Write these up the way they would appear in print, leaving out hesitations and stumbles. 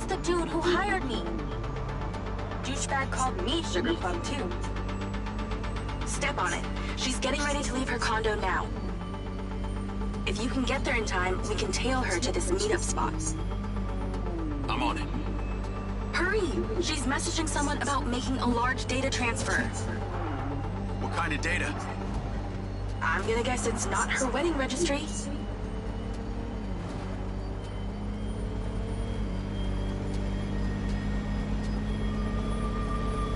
the dude who hired me. Douchebag called me sugar plum too. Step on it. She's getting ready to leave her condo now. If you can get there in time, we can tail her to this meetup spot. I'm on it. Hurry! She's messaging someone about making a large data transfer. What kind of data? I'm gonna guess it's not her wedding registry.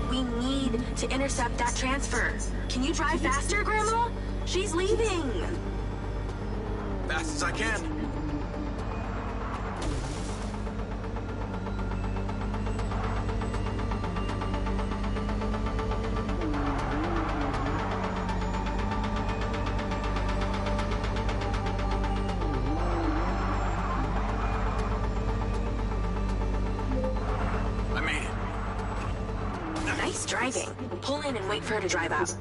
We need to intercept that transfer. Can you drive faster, Grandma? She's leaving. Fast as I can. I made it. Nice driving. Pull in and wait for her to drive out.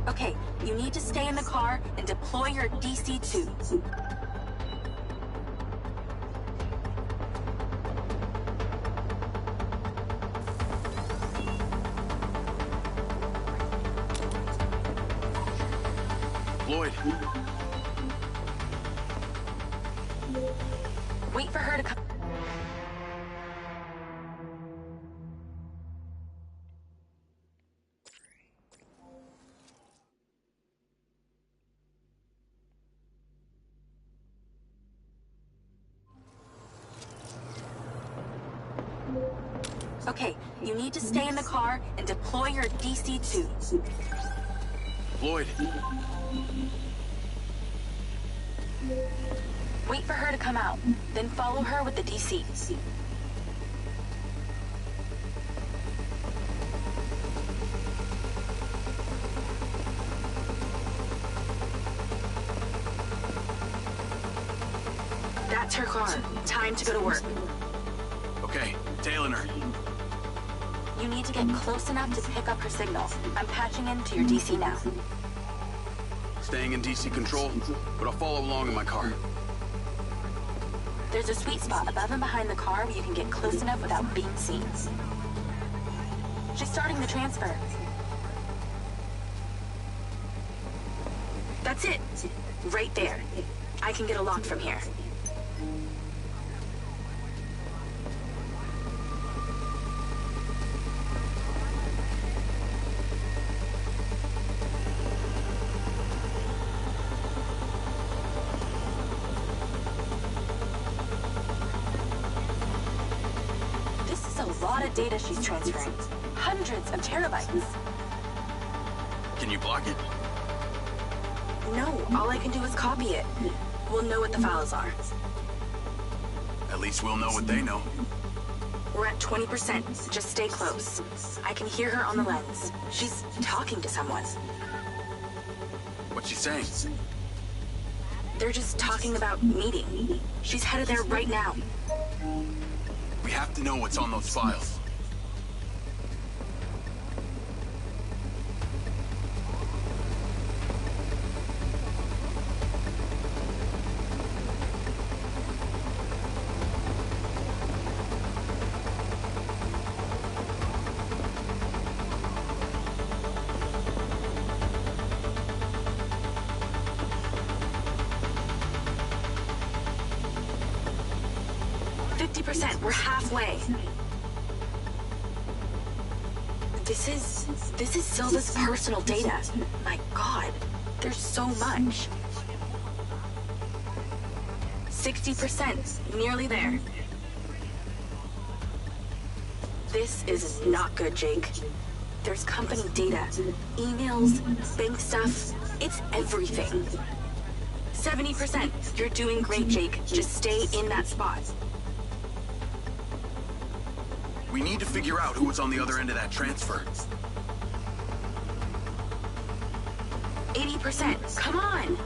Okay, you need to stay in the car and deploy your DC-2. Lloyd. Wait for her to come. Okay, you need to stay in the car and deploy your DC-2. Lloyd. Wait for her to come out, then follow her with the DC. That's her car. Time to go to work. Okay, tailing her. You need to get close enough to pick up her signal. I'm patching into your DC now. Staying in DC control, but I'll follow along in my car. There's a sweet spot above and behind the car where you can get close enough without being seen. She's starting the transfer. That's it. Right there. I can get a lock from here. A lot of data she's transferring. Hundreds of terabytes. Can you block it? No, all I can do is copy it. We'll know what the files are. At least we'll know what they know. We're at 20%. Just stay close. I can hear her on the lens. She's talking to someone. What's she saying? They're just talking about meeting. She's headed there right now. We have to know what's on those files. We're halfway. This is Silva's personal data. My God, there's so much. 60%, nearly there. This is not good, Jake. There's company data, emails, bank stuff. It's everything. 70%. You're doing great, Jake. Just stay in that spot. We need to figure out who was on the other end of that transfer. 80%. Come on.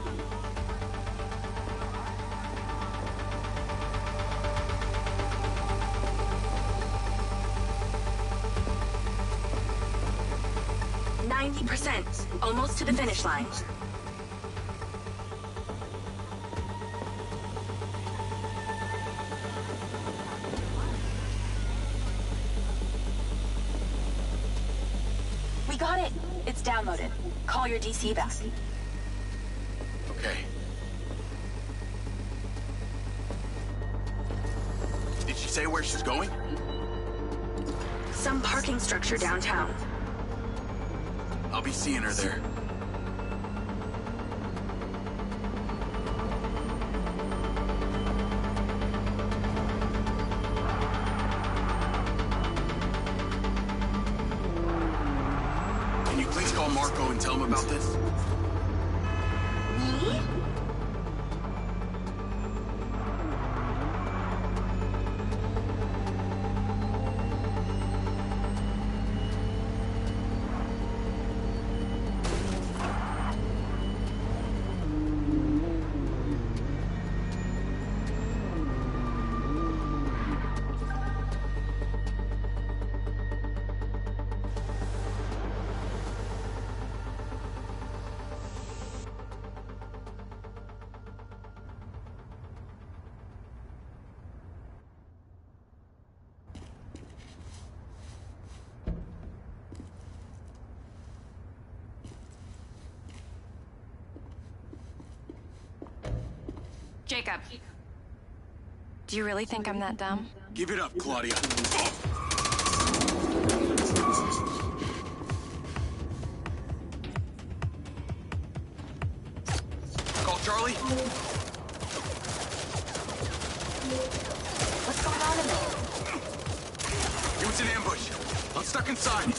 5%. Almost to the finish line. We got it. It's downloaded. Call your DC back. Okay. Did she say where she's going? Some parking structure downtown. I'll be seeing her there. Can you please call Marco and tell him about this? Me? Jacob. Do you really think I'm that dumb? Give it up, Claudia. Call Charlie. What's going on in there? It was an ambush. I'm stuck inside.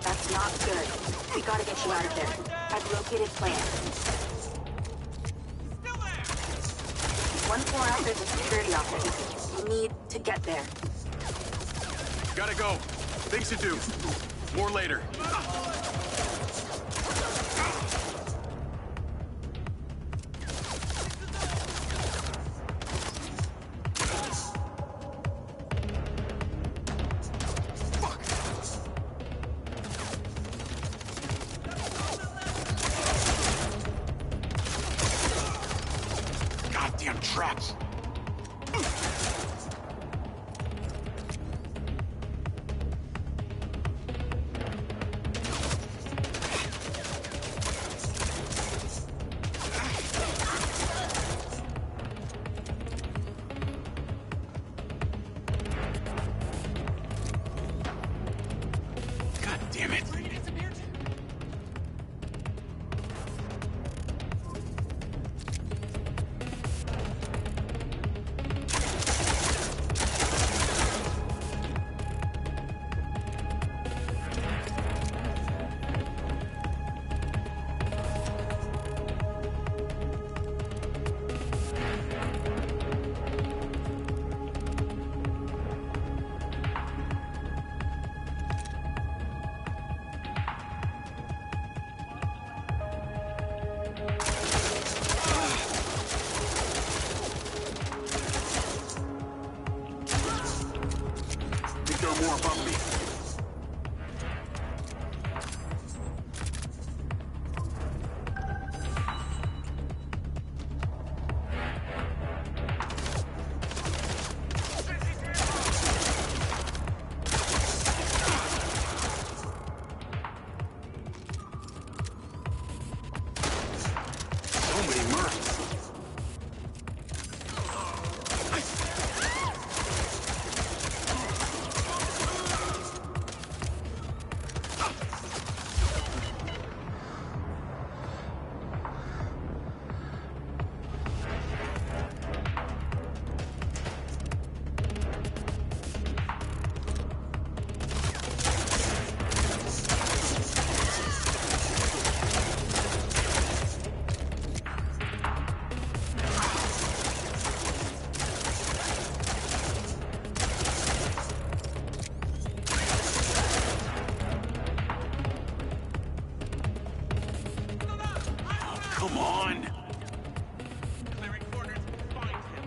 That's not good. We gotta get you out of there. I've located plans. One floor out, there's a security office. You need to get there. Gotta go. Things to do. More later. Goddamn traps. God damn it. Think there are more above me. So many murders. Come on! Clearing corners, find him.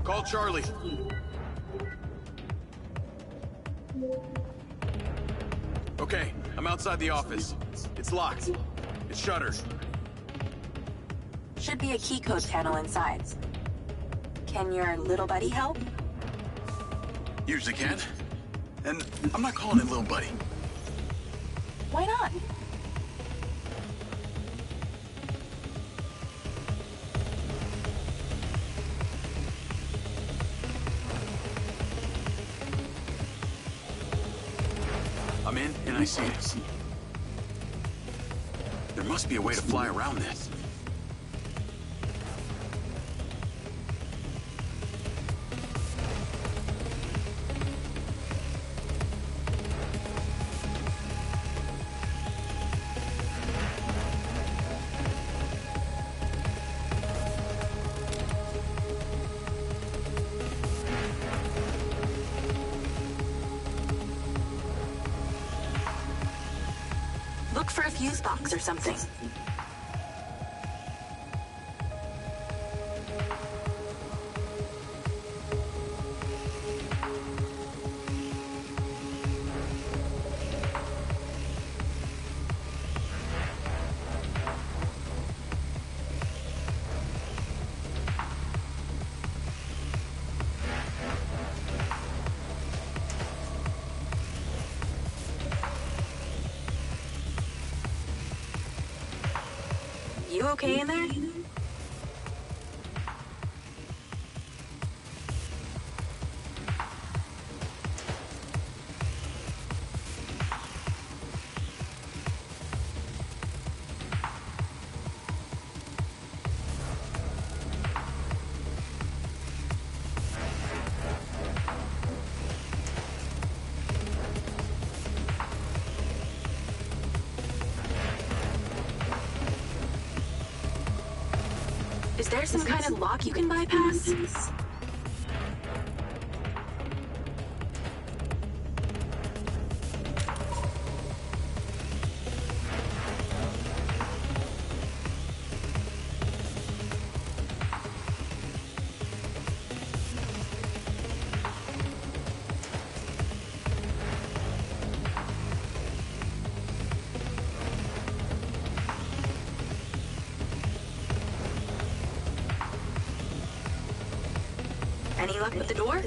Call Charlie. Okay, I'm outside the office. It's locked. It's shuttered. Should be a key code panel inside. Can your little buddy help? Usually can. And I'm not calling it little buddy. Why not? I'm in and I see it. There must be a way to fly around this. Look for a fuse box or something. You okay in there? Is there some kind of lock you can bypass? Any luck with the door?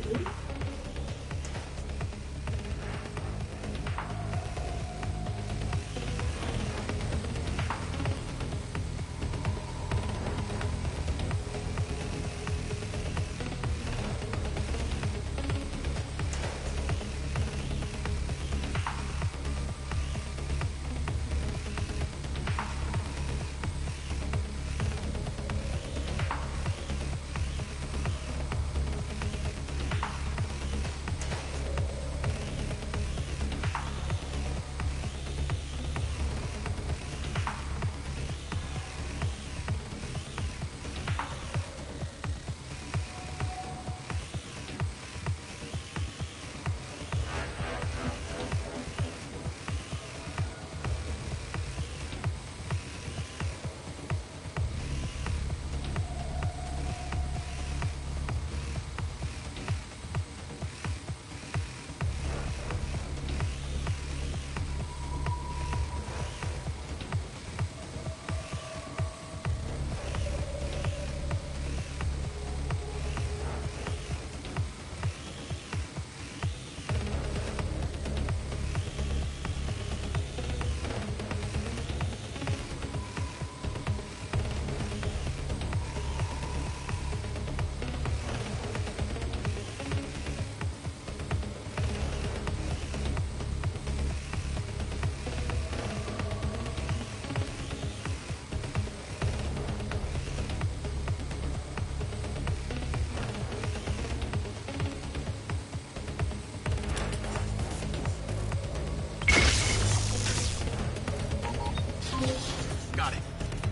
Got it.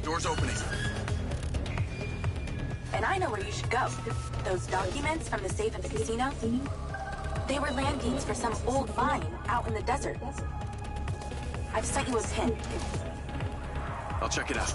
Door's opening. And I know where you should go. Those documents from the safe at the casino, they were landings for some old mine out in the desert. I've sent you a pin. I'll check it out.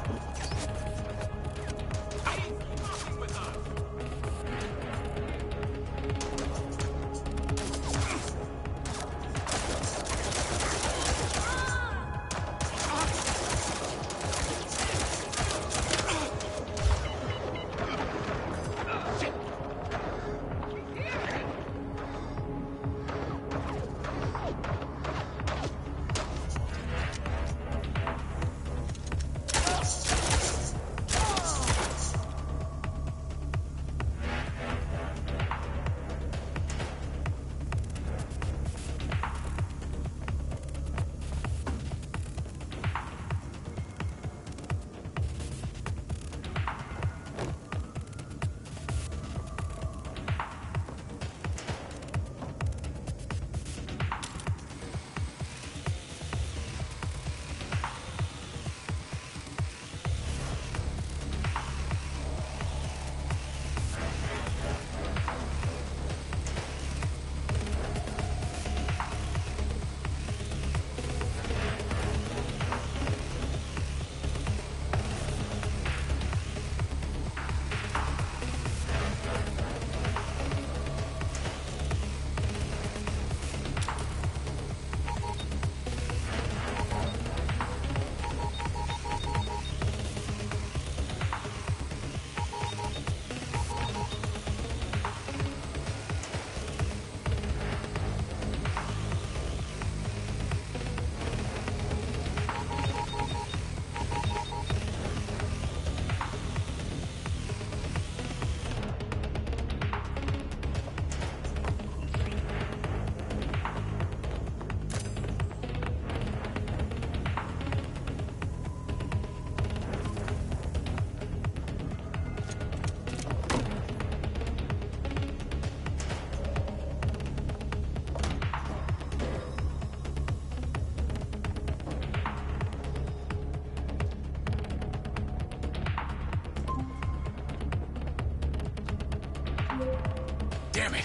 Damn it!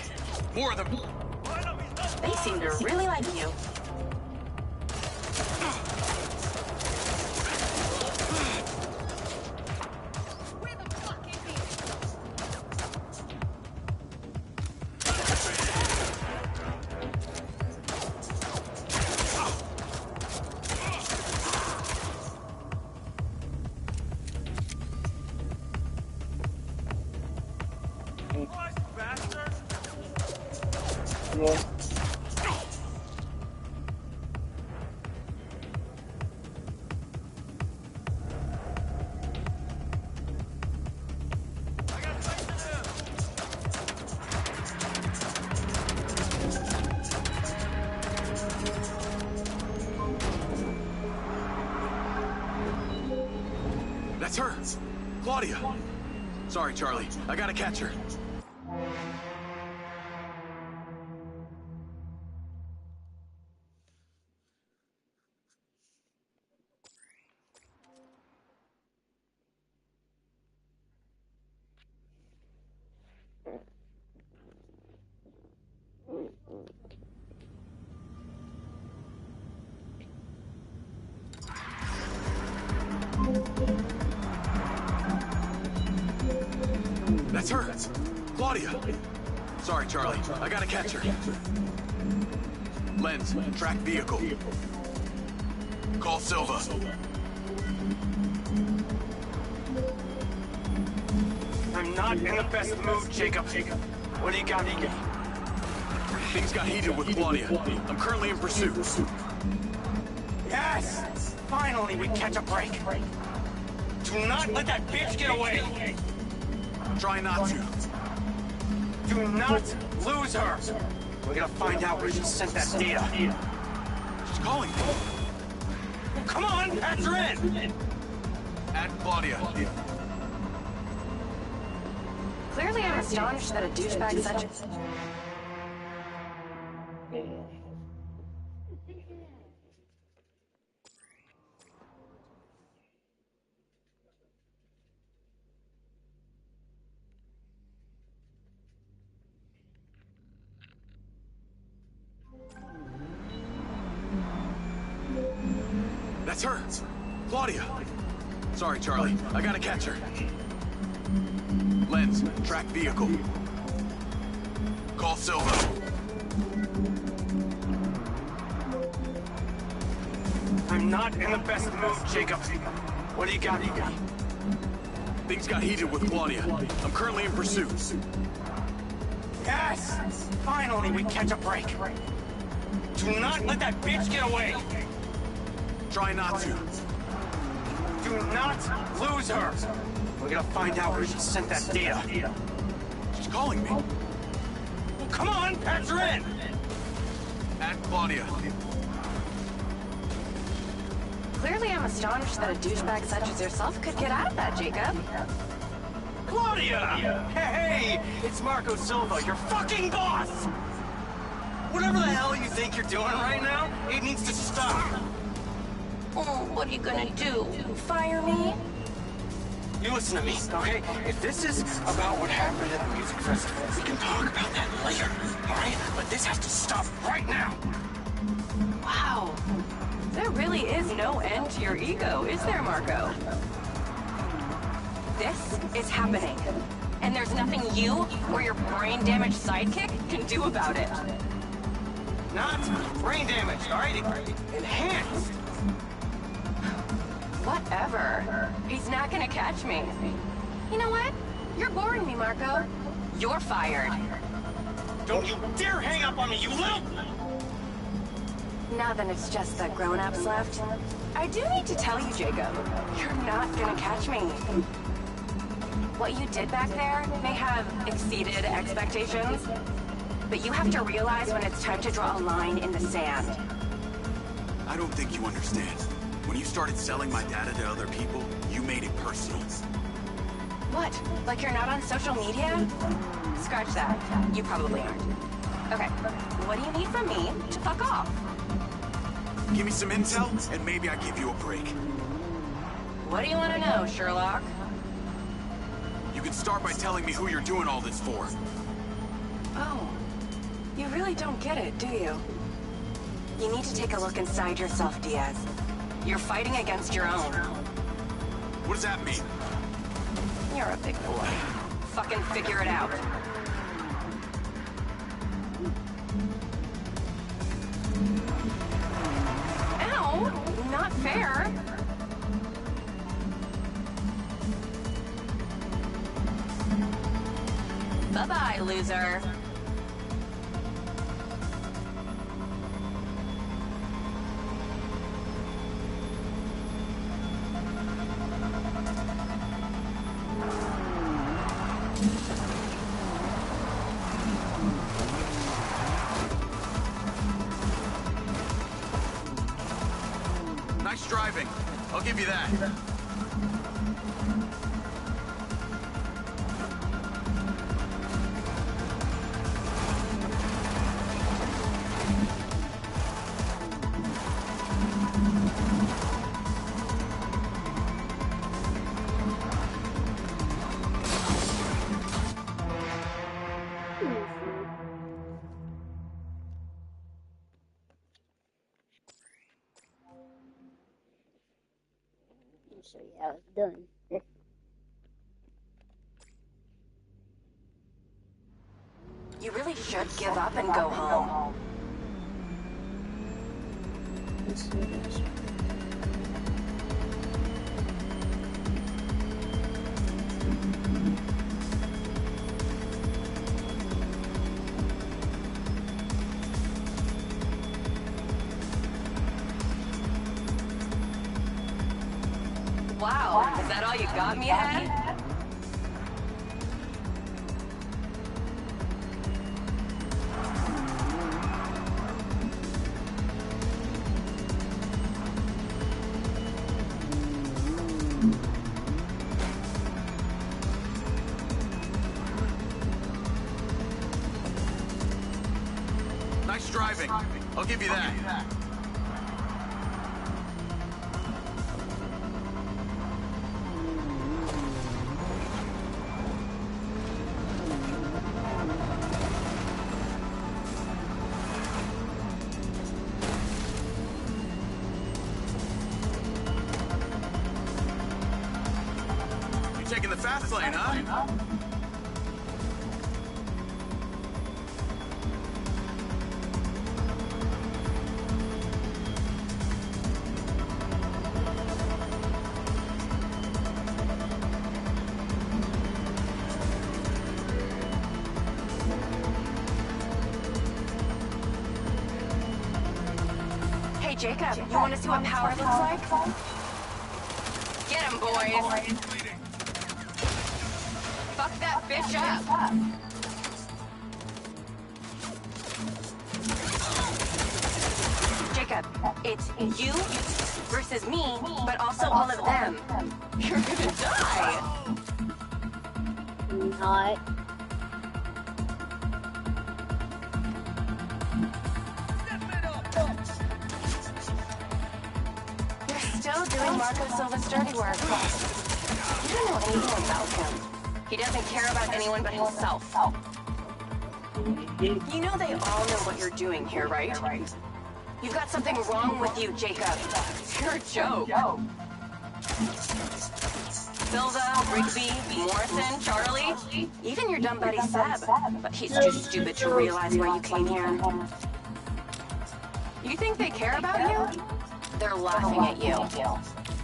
More of them! They seem to really like you. That's her! Claudia! Sorry, Charlie. I gotta catch her. That's her! Claudia! Sorry, Charlie. I gotta catch her. Lens, track vehicle. Call Silva. I'm not in the best mood, Jacob. What do you got, Ega? Things got heated with Claudia. I'm currently in pursuit. Yes! Finally, we catch a break. Do not let that bitch get away! Try not to. Do not lose her! We're gonna find out where she sent that data. She's calling me. Come on, patch her in! Add Claudia. Clearly, I'm astonished that a douchebag such as... That's her! Claudia! Sorry, Charlie. I gotta catch her. Lens, track vehicle. Call Silva. I'm not in the best mood, Jacob. What do you got, Ega? Things got heated with Claudia. I'm currently in pursuit. Yes! Finally, we catch a break. Do not let that bitch get away! Try not to. Do not lose her! We're gonna find out where she sent that data. She's calling me. Come on, patch her in! Add Claudia. Clearly, I'm astonished that a douchebag such as yourself could get out of that, Jacob. Claudia! Hey, it's Marco Silva, your fucking boss! Whatever the hell you think you're doing right now, it needs to stop. Oh, what are you gonna do? Fire me? You listen to me, okay? If this is about what happened at the music festival, we can talk about that later, alright? But this has to stop right now! Wow. There really is no end to your ego, is there, Marco? This is happening. And there's nothing you or your brain-damaged sidekick can do about it. Not brain damage, alright? Enhanced! Whatever. He's not gonna catch me. You know what? You're boring me, Marco. You're fired. Don't you dare hang up on me, you little... Now that it's just the grown-ups left, I do need to tell you, Jacob, you're not gonna catch me. What you did back there may have exceeded expectations, but you have to realize when it's time to draw a line in the sand. I don't think you understand. When you started selling my data to other people, you made it personal. What? Like you're not on social media? Scratch that. You probably aren't. Okay, what do you need from me to fuck off? Give me some intel, and maybe I give you a break. What do you want to know, Sherlock? You can start by telling me who you're doing all this for. Oh, you really don't get it, do you? You need to take a look inside yourself, Diaz. You're fighting against your own. What does that mean? You're a big boy. Fucking figure it out. Ow! Not fair. Bye-bye, loser. Nice driving. I'll give you that. I'll show you how it's done. You really should give up and go home. Let's do this. Wow, is that all you got me at? Nice driving. I'll give you that. You're taking the fast lane, huh? Hey, Jacob, you want to see what power looks like? Get him, boys. Fuck that bitch up. Jacob, it's you versus me, but also all of them. You're gonna die. Not. You're still doing Marco Silva's dirty work. You don't know anything about him. He doesn't care about anyone but himself. You know they all know what you're doing here, right? You've got something wrong with you, Jacob. You're a joke. Silva, Rigby, Morrison, Charlie, even your dumb buddy Seb. But he's too stupid to realize why you came here. You think they care about you? They're laughing at you.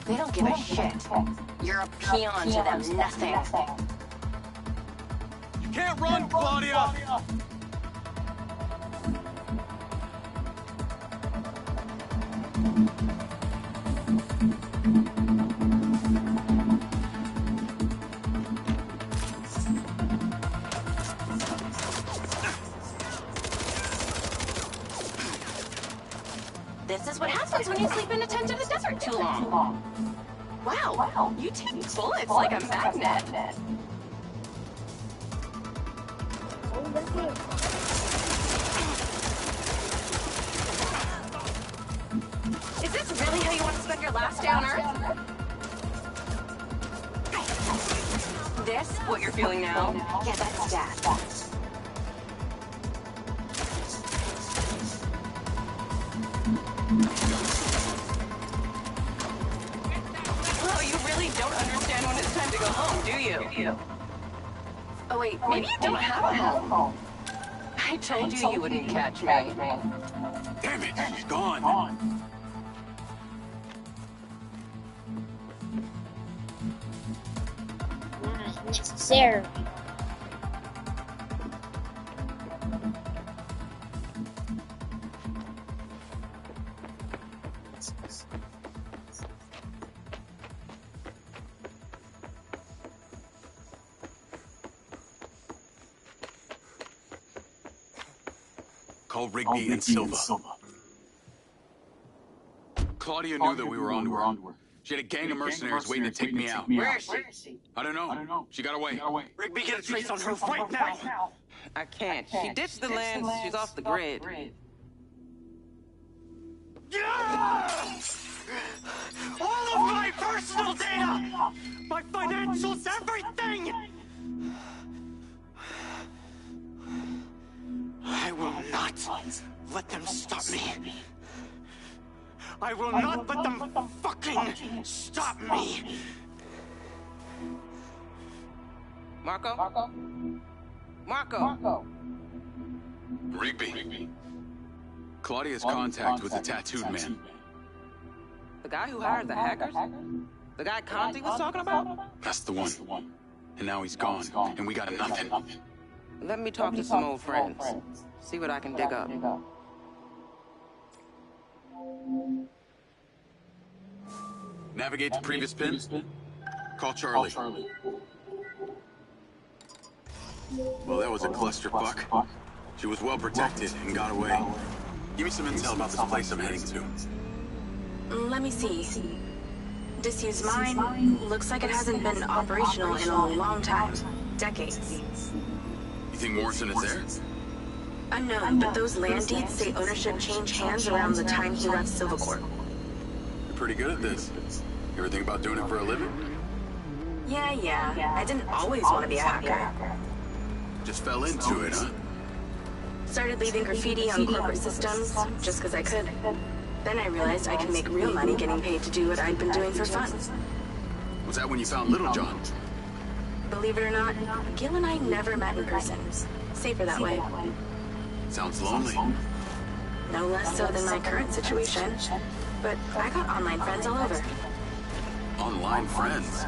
They don't give a shit. You're a peon to them, nothing. You can't run, Claudia! This is what happens when you sleep in a tent in the desert too long. Wow, you take bullets like a magnet. Is this really how you want to spend your last day on Earth? This, what you're feeling now? Yeah, that's Dad. Oh, you really don't understand when it's time to go home, do you? Oh wait, maybe you don't have a home. I told you you wouldn't catch me. Damn it, she's gone. Not necessary. Call Rigby and Silva. Claudia knew that we were onto her. She had a gang of mercenaries waiting to take me out. Where is she? I don't know. She got away. Rigby, get a trace on her right now. I can't. She ditched the lens. She's off the grid. Yeah! All of my personal data! My financials, everything! I will not let them stop me. I will not let them fucking stop me. Marco? Marco? Rigby. Claudia's contact with the tattooed man. The guy who hired the hackers? The guy Conti was talking about? That's the one. And now he's gone, and we got nothing. Let me talk to some old friends. See what I can dig up. Navigate to previous pin. Call Charlie. Well, that was a clusterfuck. She was well protected and got away. Give me some intel about this place I'm heading to. Let me see. Disused mine. Looks like it hasn't been operational in a long time. Decades. You think Morrison is there? Unknown, but those land deeds say ownership changed hands around the time he left Silvercorp. You're pretty good at this. You ever think about doing it for a living? Yeah. I didn't always want to be a hacker. Just fell into it, huh? Started leaving graffiti on corporate systems, just because I could. Then I realized I could make real money getting paid to do what I'd been doing for fun. Was that when you found Little John? Believe it or not, Gil and I never met in person. Safer that way. Sounds lonely. No less so than my current situation. But I got online friends all over. Online friends?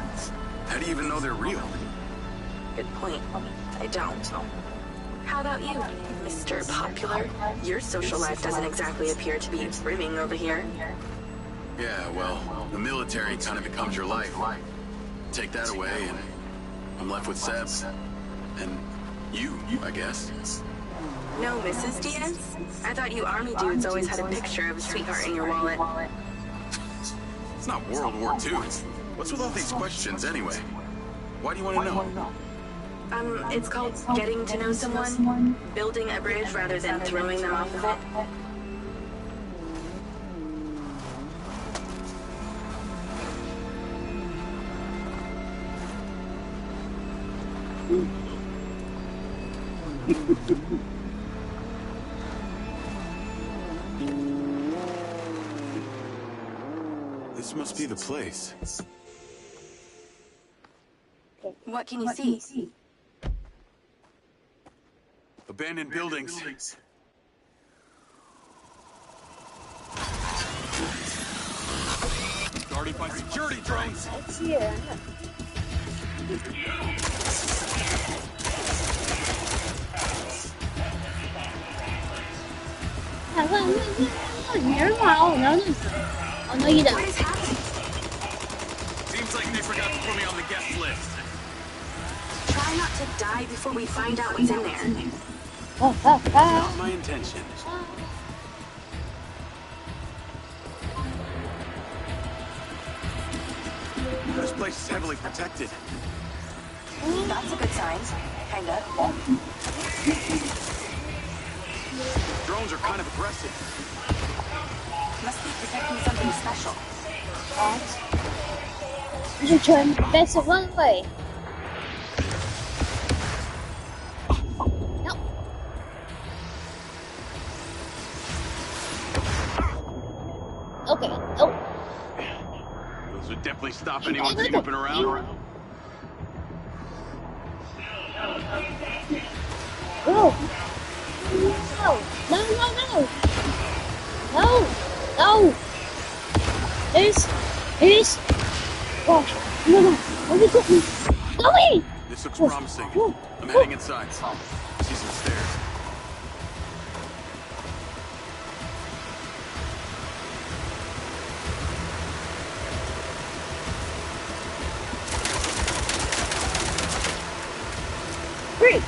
How do you even know they're real? Good point. I don't. How about you, Mr. Popular? Your social life doesn't exactly appear to be brimming over here. Yeah, well, the military kind of becomes your life. Take that away and I'm left with Seb. And you, I guess. No Mrs. Diaz? I thought you army dudes always had a picture of a sweetheart in your wallet. It's not World War II. What's with all these questions anyway? Why do you want to know? It's called getting to know someone. Building a bridge rather than throwing them off of it. This must be the place. What can you see? Abandoned buildings. Guarded by security drones. It's here. 看看那女人嘛，我能认识，我能一点。 What is happening? Seems like they forgot to put me on the guest list. Try not to die before we find out what's in there. Not my intention. This place is heavily protected. That's a good sign. Kinda. Drones are kind of aggressive. Must be protecting something special. 是全白色温位。definitely stop anyone snooping around. No. No. No. This. Oh, no. Let me go. Go in. This looks promising. I'm heading inside. See some stairs. Great.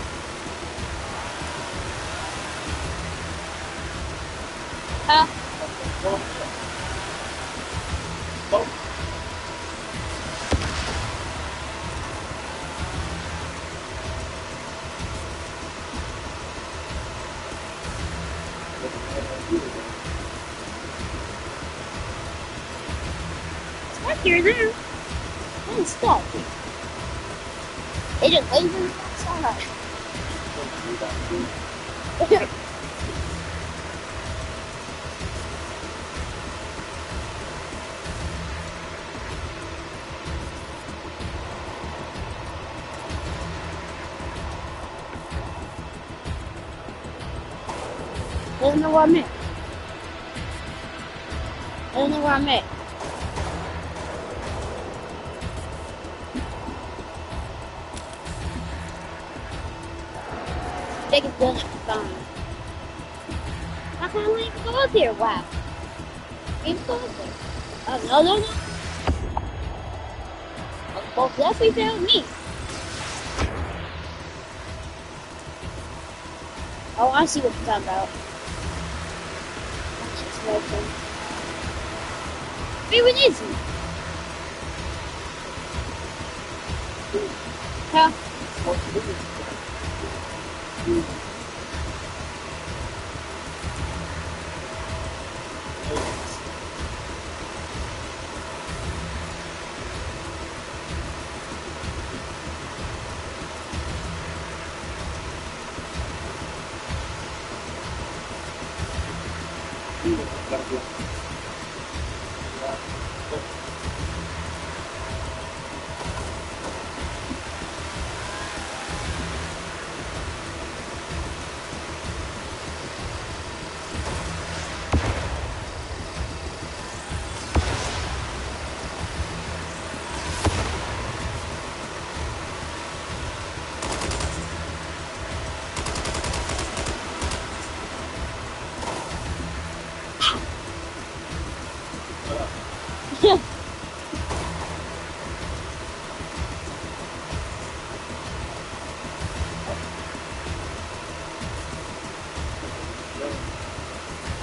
It's back here now. And stop. They just leave them outside. I don't know where I'm at. Take it done at the phone. How can I even go up here? Wow. Can't go up there. Oh, no. Well, definitely failed me. Oh, I see what you're talking about. Wait, what is it? Huh?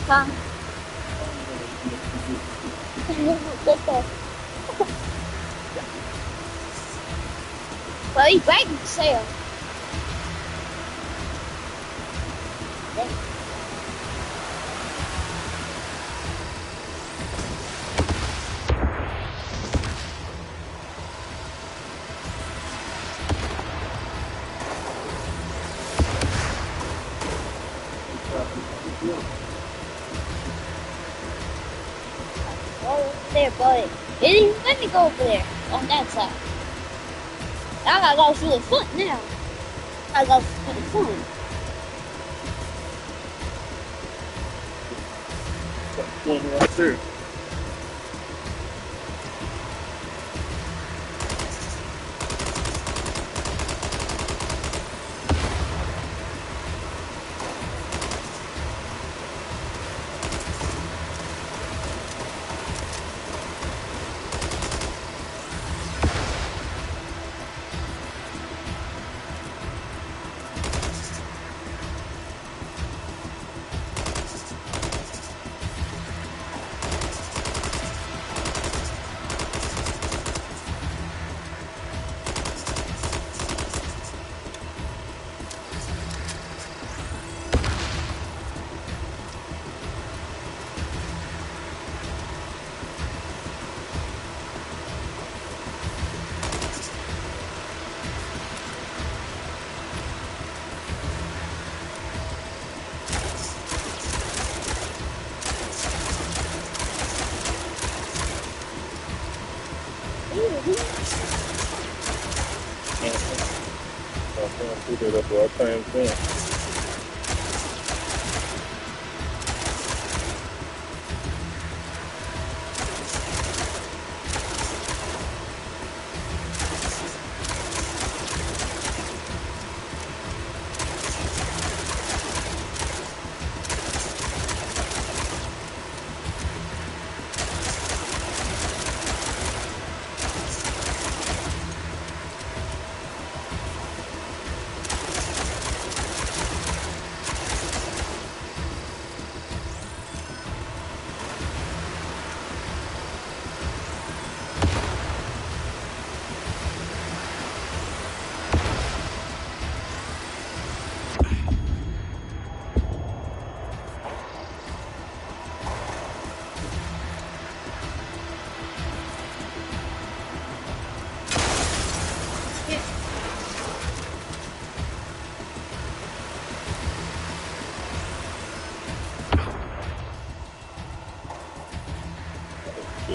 Come. Well, he's breaking the sail. There, buddy. It didn't even let me go over there on that side. I gotta go through the front now. I gotta go through the front. One right there. do that after our time spent.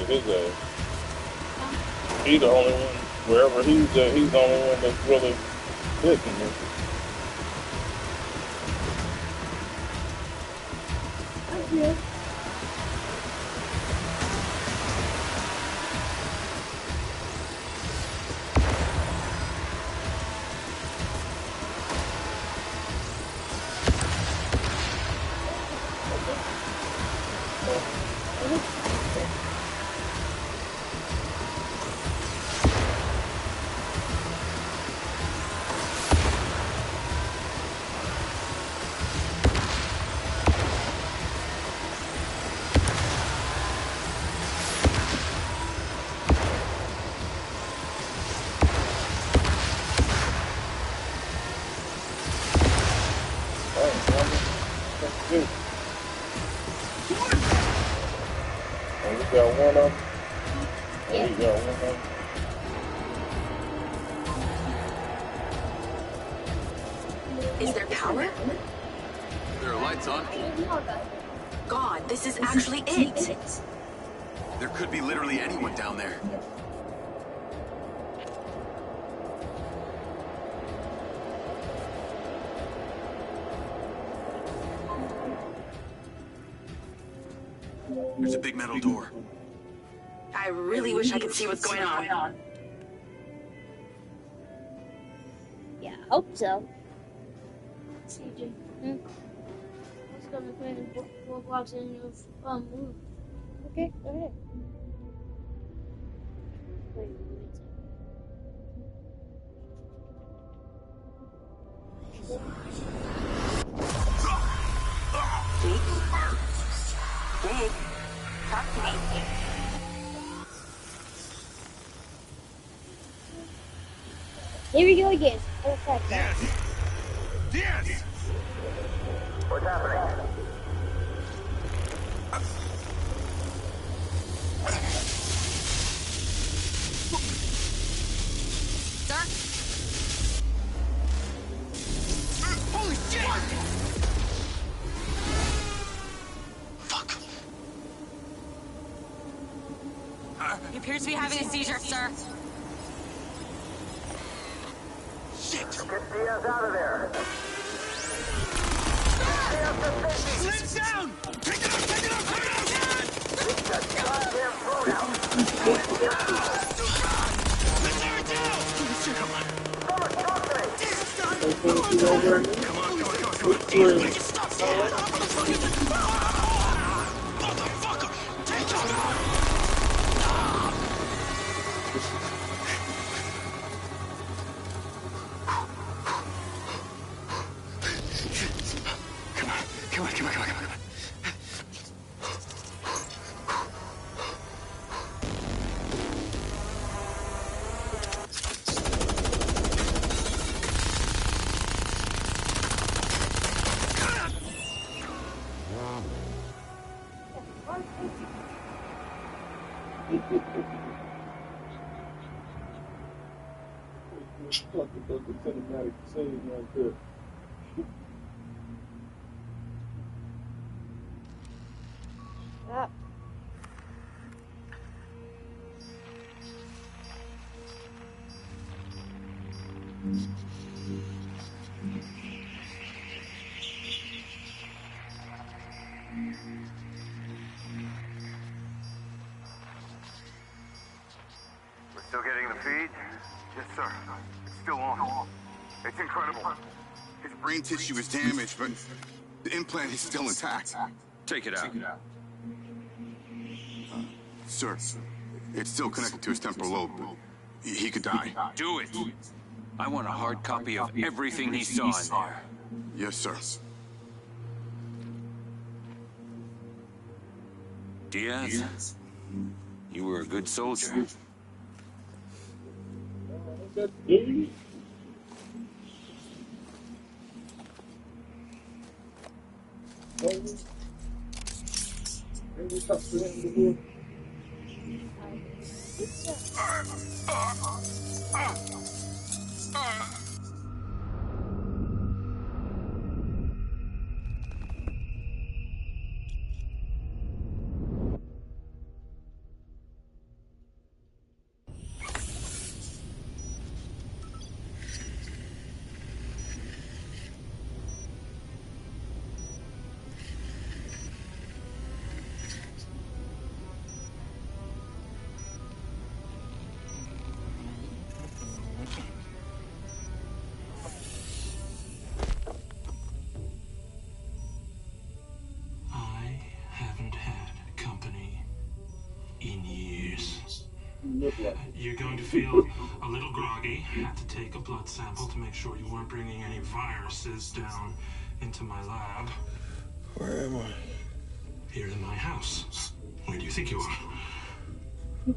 His ass. He's the only one, wherever he's at, he's the only one that's really hitting me. Okay. And we got one of them. Yeah. We got one of them. Is there power? There are lights on. God, this is actually it. There could be literally anyone down there. There's a big metal door. I really wish I could see what's going on. Yeah, I hope so. CJ. Let's go to play the 4 blocks in your move. Okay, go ahead. Wait a minute. Jake, talk to me. Here we go again. Perfect. Yes! Yes! What's happening? Sir? Holy shit! Fuck. He appears to be having a seizure, sir. Shit. Get Diaz out of there. Lift down! Take it out! Take it out! Take it out! Get that goddamn phone out. Someone talk to me. Come on, come on, come on, come on. Damn, just stop falling off, motherfucker! Take it out! Come on, come on, come on, come on, come on. Talk about the cinematic scene right there. Ah. feed? Yes, sir. It's still on. It's incredible. His brain tissue is damaged, but the implant is still intact. Take it out. Sir, it's still connected to his temporal lobe, but he could die. Do it. I want a hard copy of everything he saw in there. Yes, sir. Diaz, you were a good soldier. You're going to feel a little groggy. Had to take a blood sample to make sure you weren't bringing any viruses down into my lab. Where am I? Here in my house. Where do you think you are?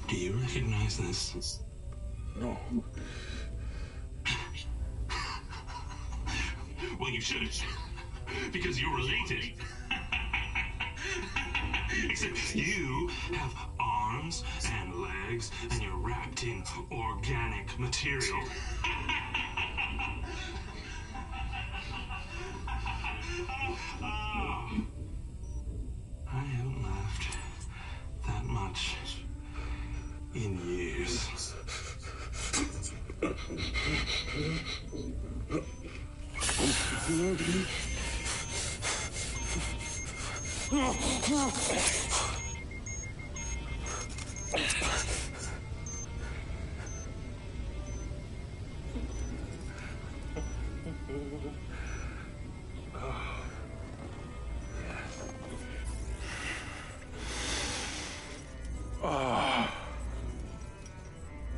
Do you recognize this? No. Well, you should. Because you're related. Except you have arms and legs, and you're wrapped in organic material. I haven't laughed that much in years.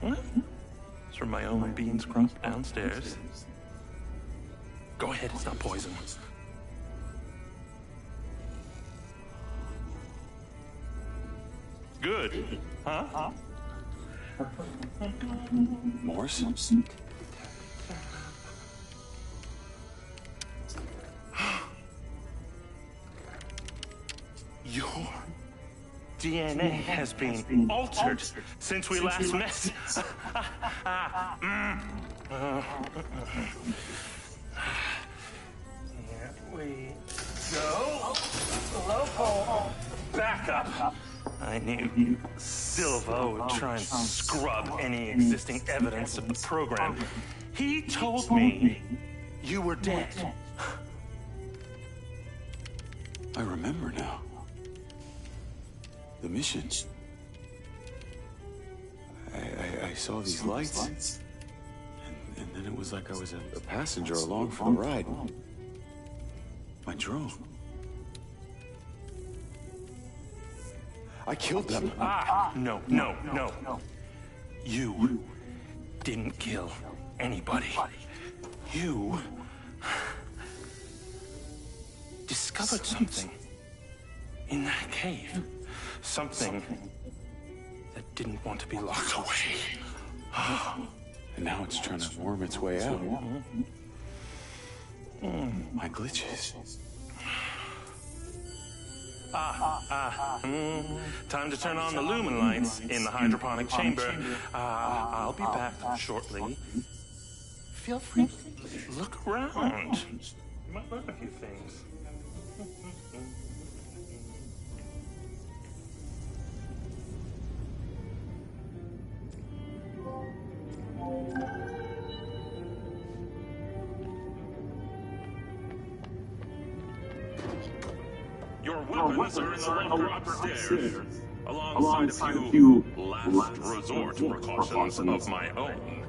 What? It's from my own beans crop downstairs. Go ahead, it's not poison. Good. Huh? Morse? Your DNA has been altered since we last met. Here we go. Local backup. I knew Silva would try and scrub any existing evidence of the program. He told me you were dead. I remember now. The mission. I saw these lights, and then it was like I was a passenger along for the ride. My drone. I killed them. No. You didn't kill anybody. You discovered something in that cave. Something that didn't want to be locked away. And now it's trying to worm its way out. My glitches. Time to turn on the lumen lights in the hydroponic chamber. I'll be back shortly. Feel free to look around. You might learn a few things. You're weapons are in the locker upstairs, alongside a few last resort precautions of my own.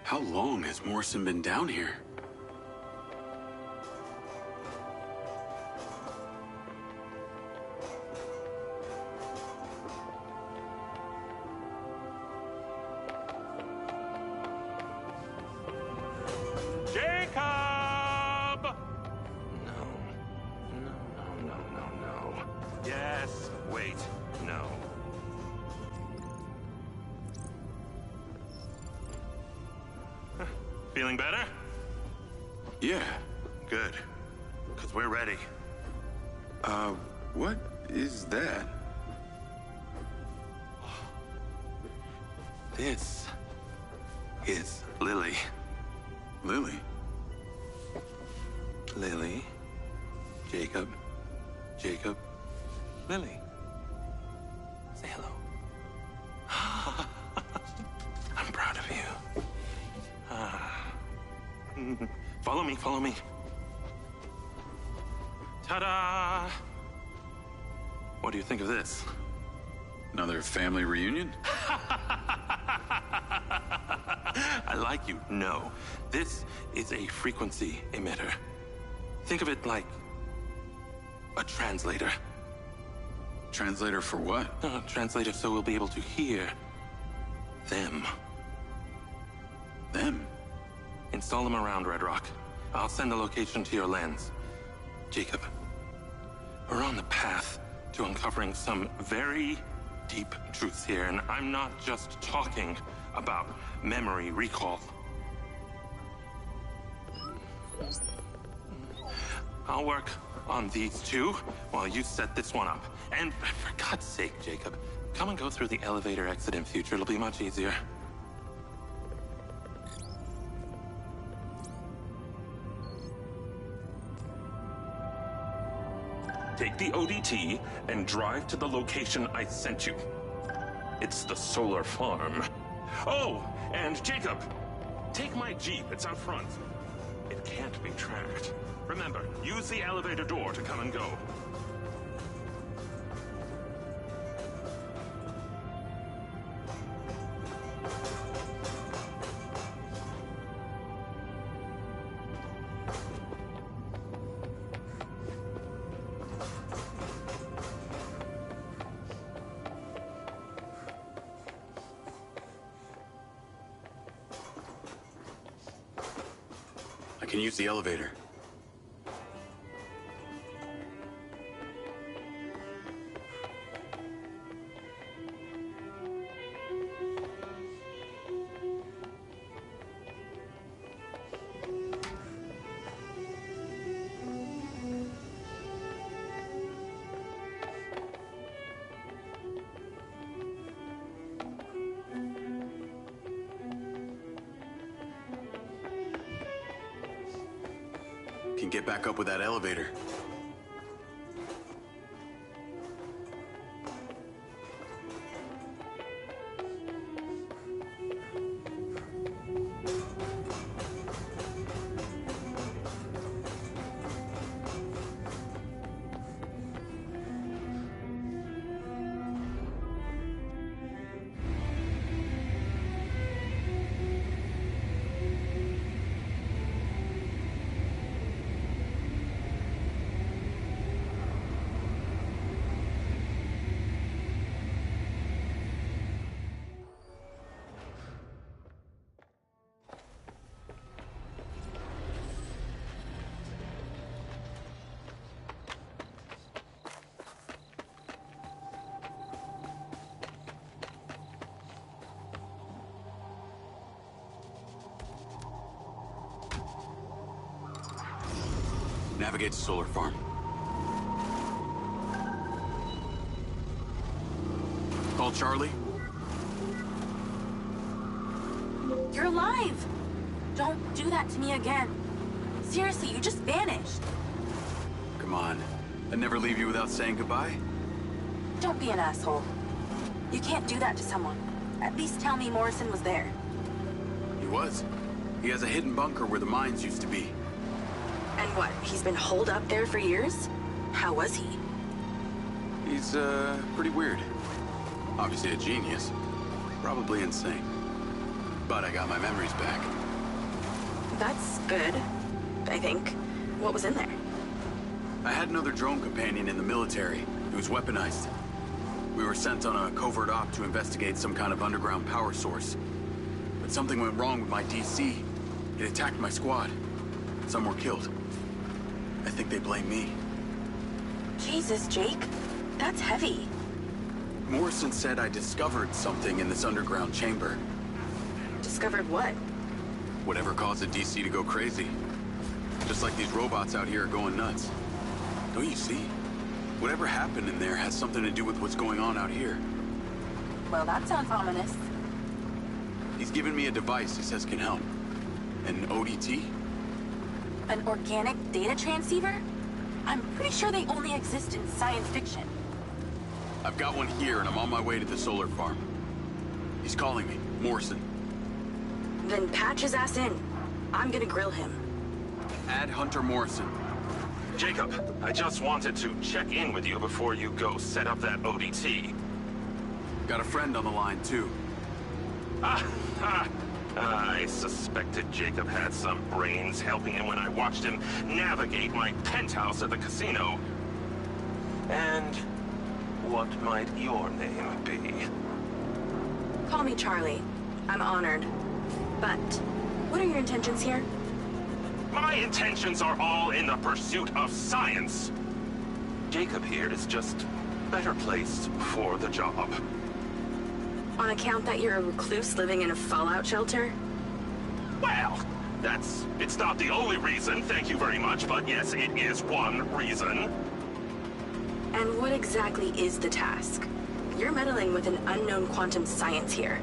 How long has Morrison been down here? Jacob! No. Yes, wait, no. Feeling better? Yeah. Good. Because we're ready. What is that? This is Lily. Lily? Lily. Jacob. Jacob. Lily. Say hello. I'm proud of you. Follow me, follow me. Ta-da! What do you think of this? Another family reunion? I like you. No. This is a frequency emitter. Think of it like a translator. Translator for what? Translator so we'll be able to hear them. Them? Install them around Red Rock. I'll send the location to your lens. Jacob, we're on the path to uncovering some very deep truths here, and I'm not just talking about memory recall. I'll work on these two while you set this one up. And for God's sake, Jacob, come and go through the elevator exit in future. It'll be much easier. Take the ODT and drive to the location I sent you. It's the solar farm. Oh, and Jacob, take my Jeep. It's out front. It can't be tracked. Remember, use the elevator door to come and go. I can use the elevator. Can get back up with that elevator. Navigate to solar farm. Call Charlie. You're alive! Don't do that to me again. Seriously, you just vanished. Come on. I'd never leave you without saying goodbye. Don't be an asshole. You can't do that to someone. At least tell me Morrison was there. He was. He has a hidden bunker where the mines used to be. And what, he's been holed up there for years? How was he? He's, pretty weird. Obviously a genius. Probably insane. But I got my memories back. That's good, I think. What was in there? I had another drone companion in the military. He was weaponized. We were sent on a covert op to investigate some kind of underground power source. But something went wrong with my DC. It attacked my squad. Some were killed. I think they blame me. Jesus, Jake. That's heavy. Morrison said I discovered something in this underground chamber. Discovered what? Whatever caused the DC to go crazy. Just like these robots out here are going nuts. Don't you see? Whatever happened in there has something to do with what's going on out here. Well, that sounds ominous. He's given me a device he says can help. An ODT? An organic data transceiver? I'm pretty sure they only exist in science fiction. I've got one here and I'm on my way to the solar farm. He's calling me, Morrison. Then patch his ass in. I'm gonna grill him. Add Hunter Morrison. Jacob, I just wanted to check in with you before you go set up that ODT. Got a friend on the line, too. I suspected Jacob had some brains helping him when I watched him navigate my penthouse at the casino. And what might your name be? Call me Charlie. I'm honored. But, what are your intentions here? My intentions are all in the pursuit of science. Jacob here is just better placed for the job. On account that you're a recluse living in a fallout shelter? Well, it's not the only reason, thank you very much, but yes, it is one reason. And what exactly is the task? You're meddling with an unknown quantum science here.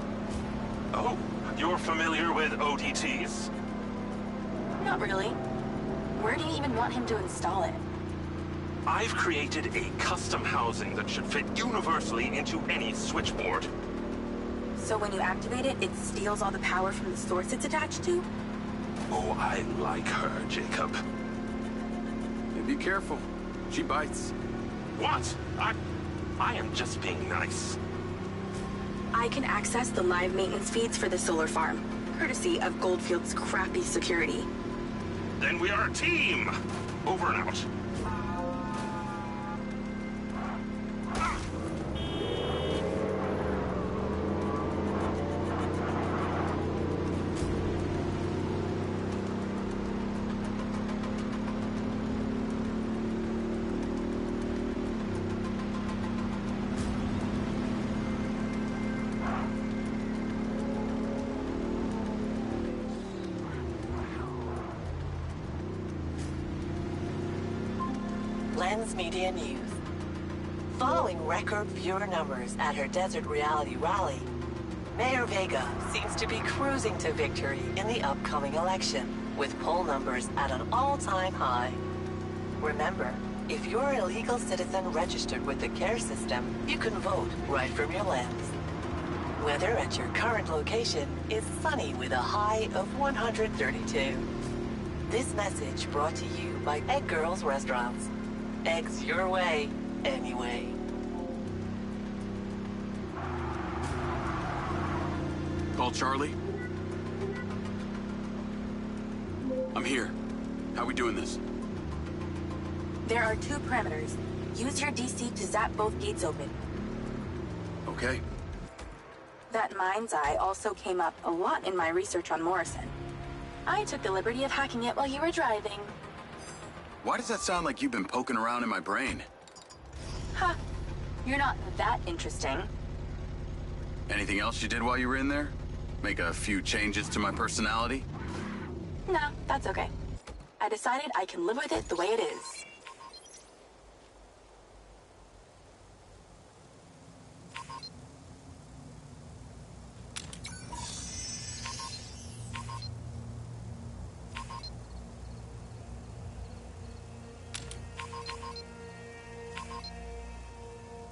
Oh, you're familiar with ODTs? Not really. Where do you even want him to install it? I've created a custom housing that should fit universally into any switchboard. So when you activate it, it steals all the power from the source it's attached to? Oh, I like her, Jacob. Hey, be careful. She bites. What? I am just being nice. I can access the live maintenance feeds for the solar farm, courtesy of Goldfield's crappy security. Then we are a team! Over and out. Lens Media News. Following record viewer numbers at her Desert Reality rally, Mayor Vega seems to be cruising to victory in the upcoming election, with poll numbers at an all-time high. Remember, if you're an illegal citizen registered with the CARE system, you can vote right from your lens. Weather at your current location is sunny with a high of 132. This message brought to you by Egg Girls Restaurants. Eggs your way, anyway. Call Charlie. I'm here. How we doing this? There are 2 parameters. Use your DC to zap both gates open. Okay. That Mindseye also came up a lot in my research on Morrison. I took the liberty of hacking it while you were driving. Why does that sound like you've been poking around in my brain? Huh. You're not that interesting. Anything else you did while you were in there? Make a few changes to my personality? No, that's okay. I decided I can live with it the way it is.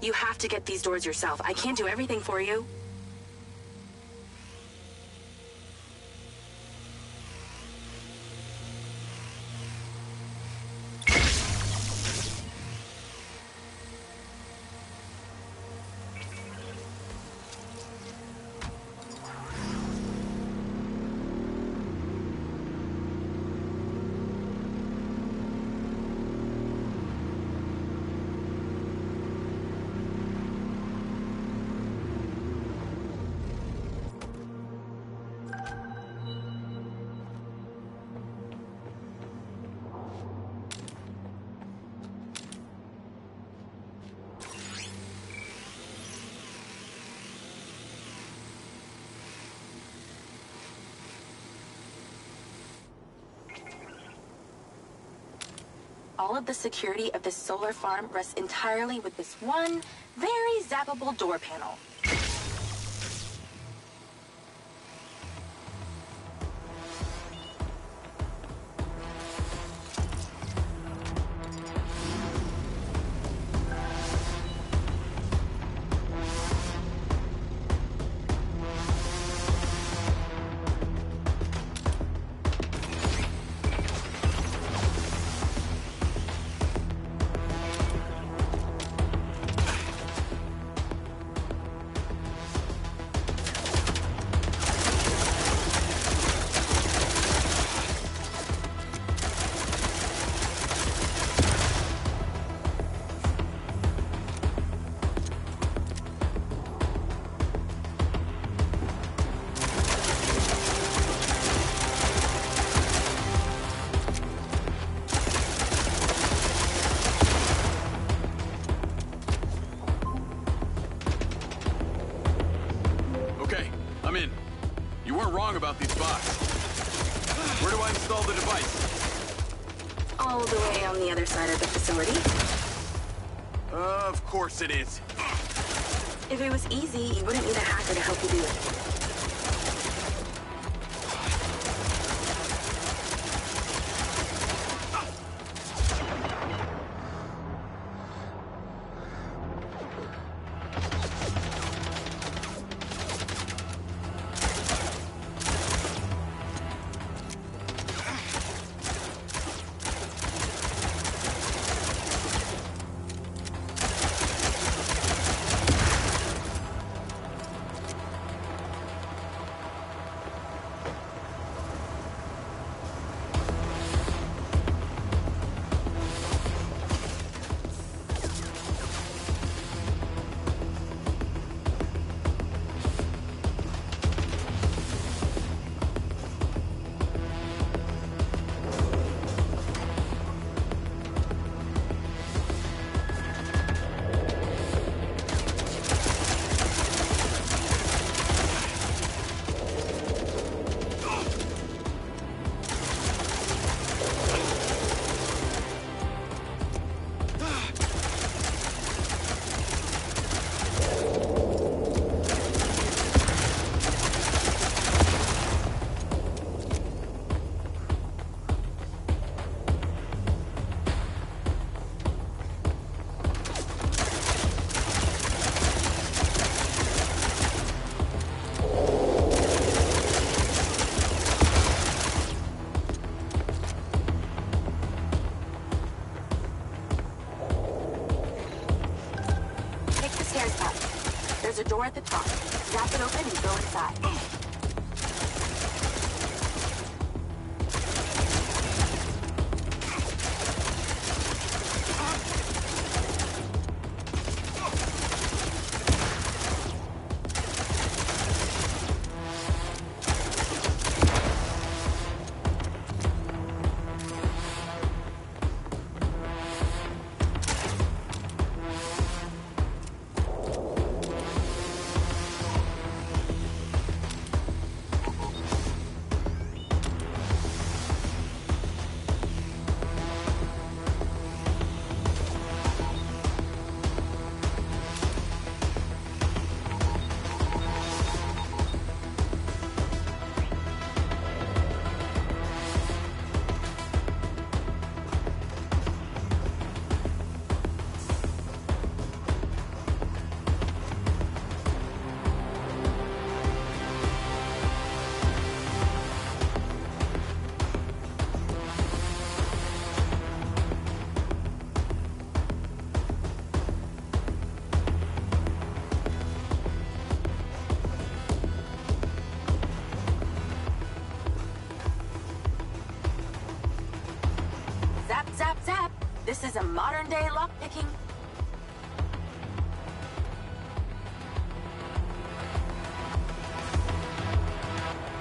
You have to get these doors yourself. I can't do everything for you. All of the security of this solar farm rests entirely with this one, very zappable door panel. About these bots. Where do I install the device? All the way on the other side of the facility. Of course it is. If it was easy, you wouldn't need a hacker to help you do it. There's a door at the top. Zap it open and go inside. This is a modern-day lockpicking.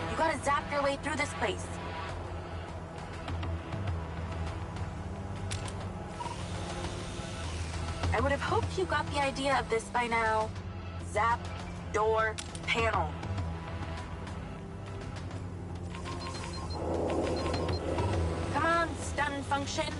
You gotta zap your way through this place. I would have hoped you got the idea of this by now. Zap, door, panel. Come on, stun function.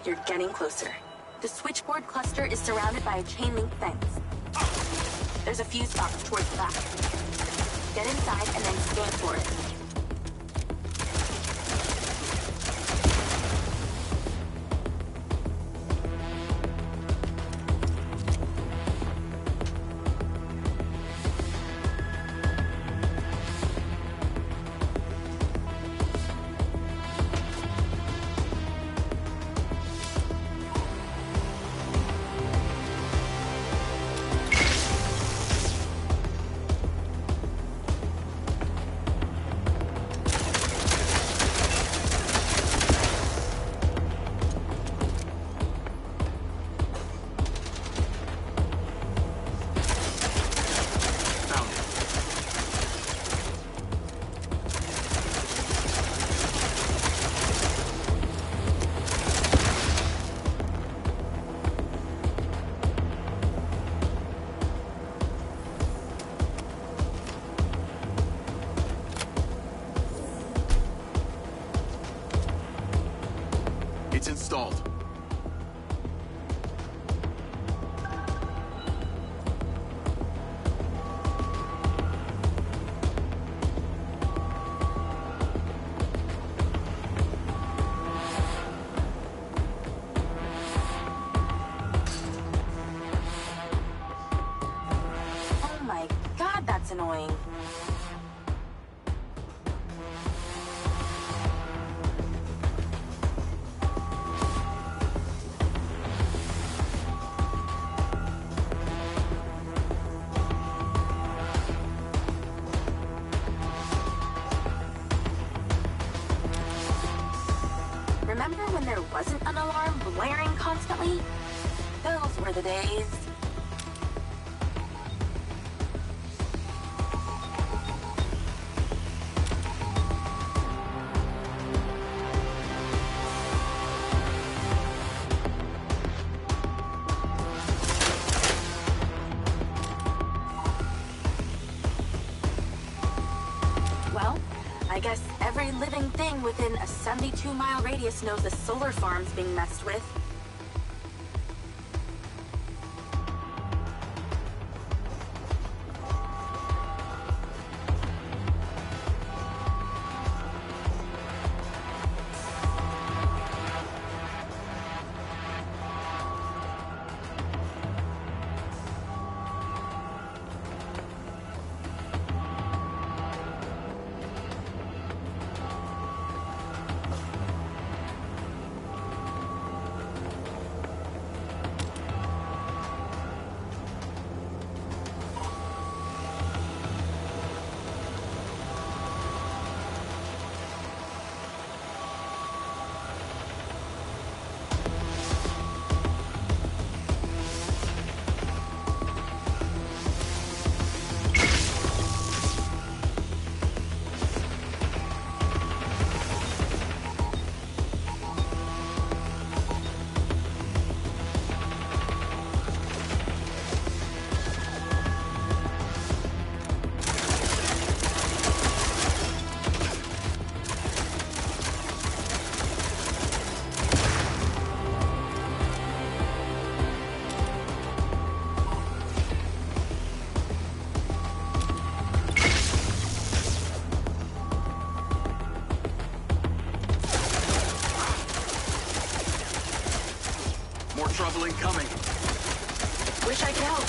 You're getting closer. The switchboard cluster is surrounded by a chain link fence. There's a fuse box towards the back. Get inside and then scan for it. It's installed. Oh my god, that's annoying. Remember when there wasn't an alarm blaring constantly? Those were the days. Well, I guess every living thing within a 72-mile radius knows a solar farm's being messed with. More trouble incoming. Wish I could help.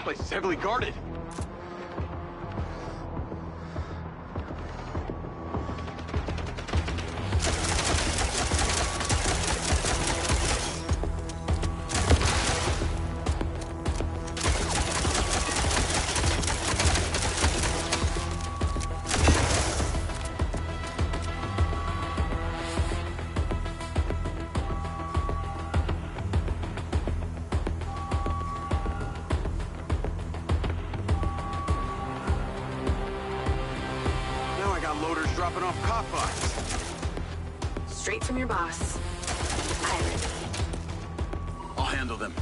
This place is heavily guarded. off cop bus. Straight from your boss. Pirate. I'll handle them.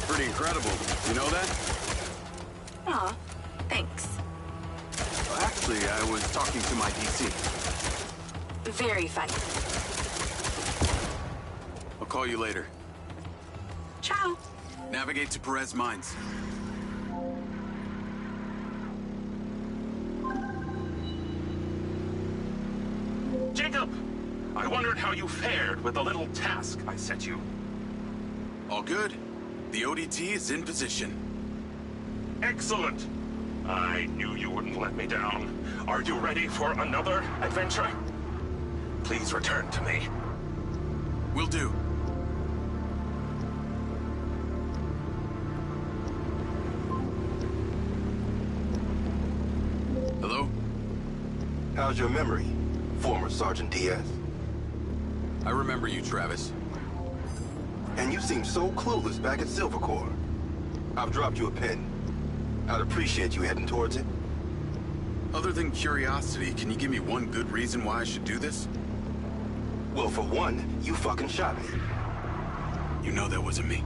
Pretty incredible. You know that? Aw, thanks. Well, actually, I was talking to my DC. Very funny. I'll call you later. Ciao. Navigate to Perez Mines. Jacob! I wondered how you fared with the little task I set you. All good. The ODT is in position. Excellent. I knew you wouldn't let me down. Are you ready for another adventure? Please return to me. Will do. Hello? How's your memory, former Sergeant Diaz? I remember you, Travis. And you seem so clueless back at Silver Corps. I've dropped you a pin. I'd appreciate you heading towards it. Other than curiosity, can you give me one good reason why I should do this? Well, for one, you fucking shot me. You know that wasn't me.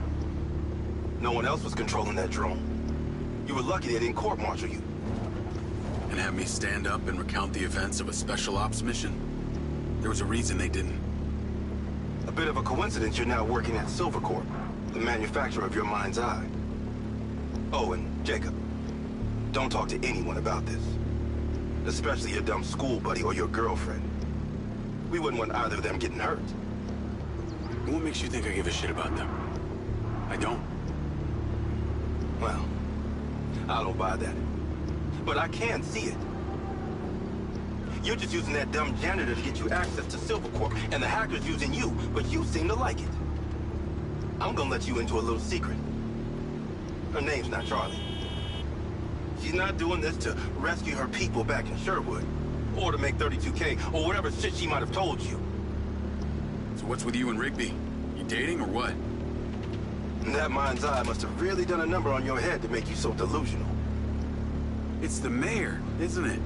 No one else was controlling that drone. You were lucky they didn't court-martial you. And have me stand up and recount the events of a special ops mission? There was a reason they didn't. A bit of a coincidence you're now working at Silver Corp, the manufacturer of your Mindseyes. Oh, and Jacob, don't talk to anyone about this. Especially your dumb school buddy or your girlfriend. We wouldn't want either of them getting hurt. What makes you think I give a shit about them? I don't. Well, I don't buy that. But I can see it. You're just using that dumb janitor to get you access to Silver Corp, and the hacker's using you, but you seem to like it. I'm gonna let you into a little secret. Her name's not Charlie. She's not doing this to rescue her people back in Sherwood, or to make 32K, or whatever shit she might have told you. So what's with you and Rigby? You dating or what? That mind's eye must have really done a number on your head to make you so delusional. It's the mayor, isn't it?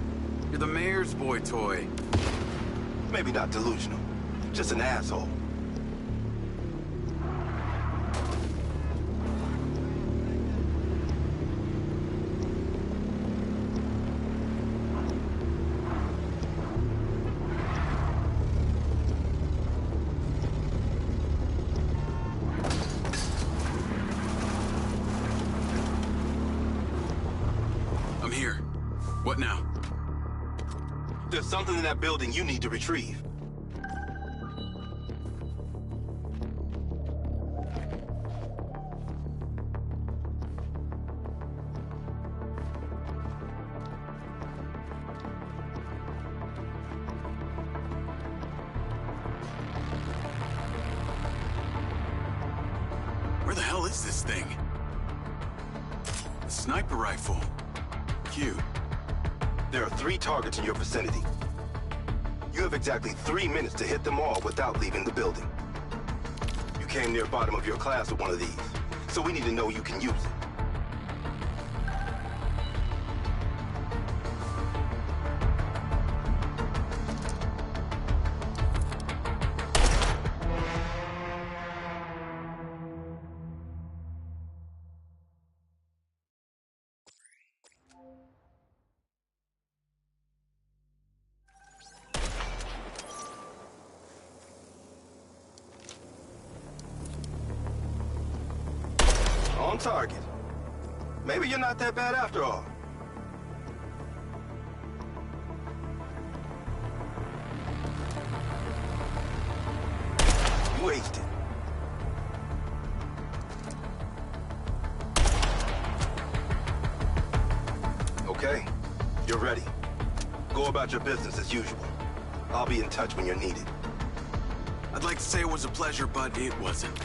You're the mayor's boy toy. Maybe not delusional, just an asshole. I'm here. What now? There's something in that building you need to retrieve. Where the hell is this thing? A sniper rifle. Cute. There are 3 targets in your vicinity. You have exactly 3 minutes to hit them all without leaving the building. You came near bottom of your class with one of these, so we need to know you can use it. On target. Maybe you're not that bad after all. Wasted. Okay, you're ready. Go about your business as usual. I'll be in touch when you're needed. I'd like to say it was a pleasure, but it wasn't.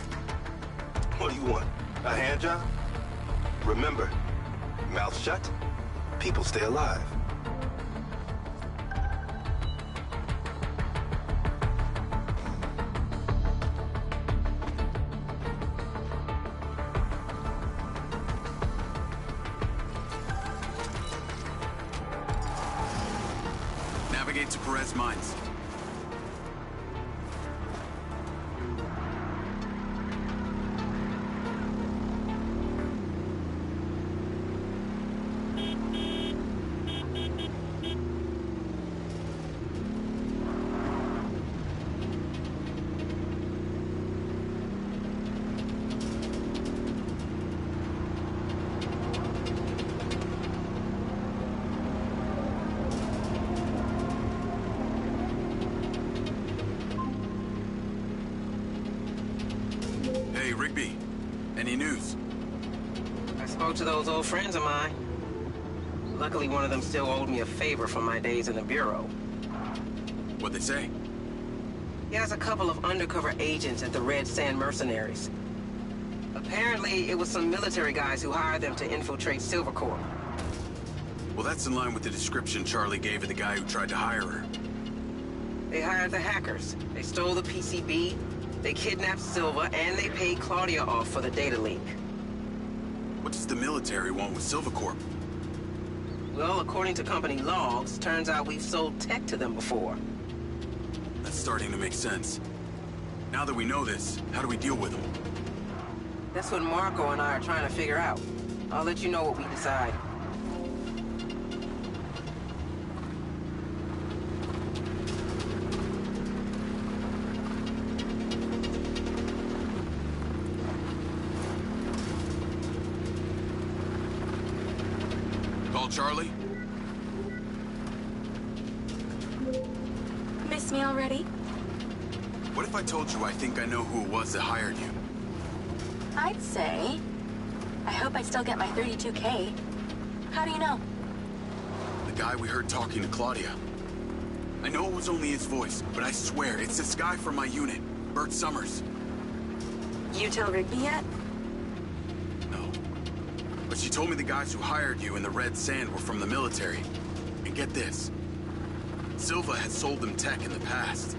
What do you want? A hand job? Remember, mouth shut, people stay alive. Navigate to Perez Mines. Hey, Rigby. Any news? I spoke to those old friends of mine. Luckily, one of them still owed me a favor from my days in the Bureau. What'd they say? He has a couple of undercover agents at the Red Sand Mercenaries. Apparently, it was some military guys who hired them to infiltrate Silvercorp. Well, that's in line with the description Charlie gave of the guy who tried to hire her. They hired the hackers. They stole the PCB, they kidnapped Silva, and they paid Claudia off for the data leak. What does the military want with Silvercorp? Well, according to company logs, turns out we've sold tech to them before. That's starting to make sense. Now that we know this, how do we deal with them? That's what Marco and I are trying to figure out. I'll let you know what we decide. Call Charlie? Miss me already? What if I told you I think I know who it was that hired you? I'd say... I hope I still get my 32K. How do you know? The guy we heard talking to Claudia. I know it was only his voice, but I swear it's this guy from my unit, Bert Summers. You tell Rigby yet? No. But she told me the guys who hired you in the Red Sand were from the military. And get this. Silva had sold them tech in the past.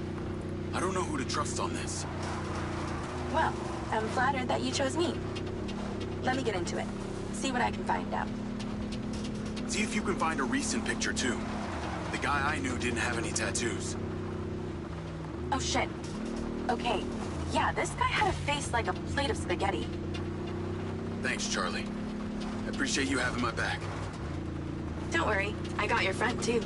I don't know who to trust on this. Well, I'm flattered that you chose me. Let me get into it. See what I can find out. See if you can find a recent picture, too. The guy I knew didn't have any tattoos. Oh, shit. Okay. Yeah, this guy had a face like a plate of spaghetti. Thanks, Charlie. I appreciate you having my back. Don't worry. I got your front, too.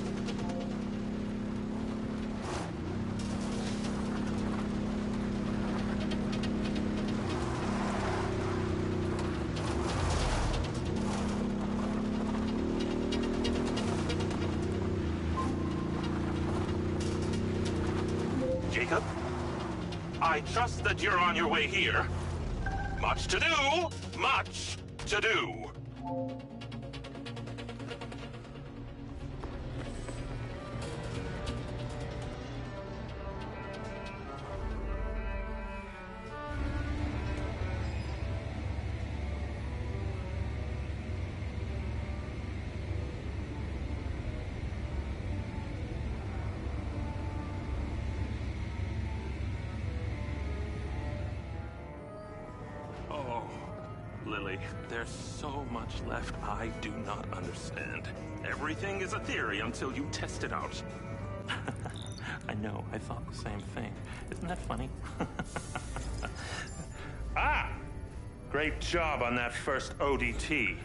Jacob? I trust that you're on your way here. Much to do! Much to do! Oh, Lily, there's so much left I do not understand. Everything is a theory until you test it out. I know, I thought the same thing. Isn't that funny? Ah! Great job on that first ODT.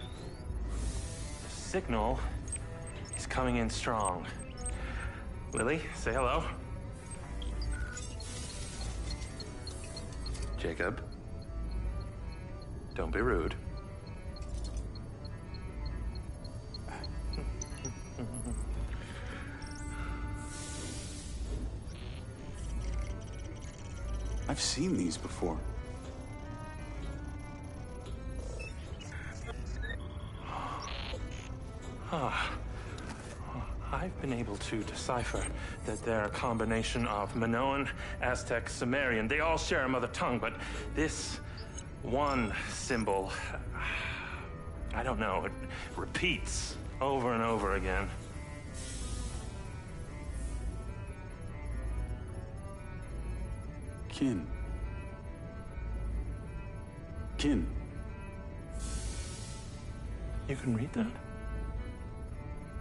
The signal is coming in strong. Lily, say hello. Jacob. Don't be rude. I've seen these before. I've been able to decipher that they're a combination of Minoan, Aztec, Sumerian. They all share a mother tongue, but this one symbol, I don't know, it repeats over and over again. Kin. Kin. You can read that?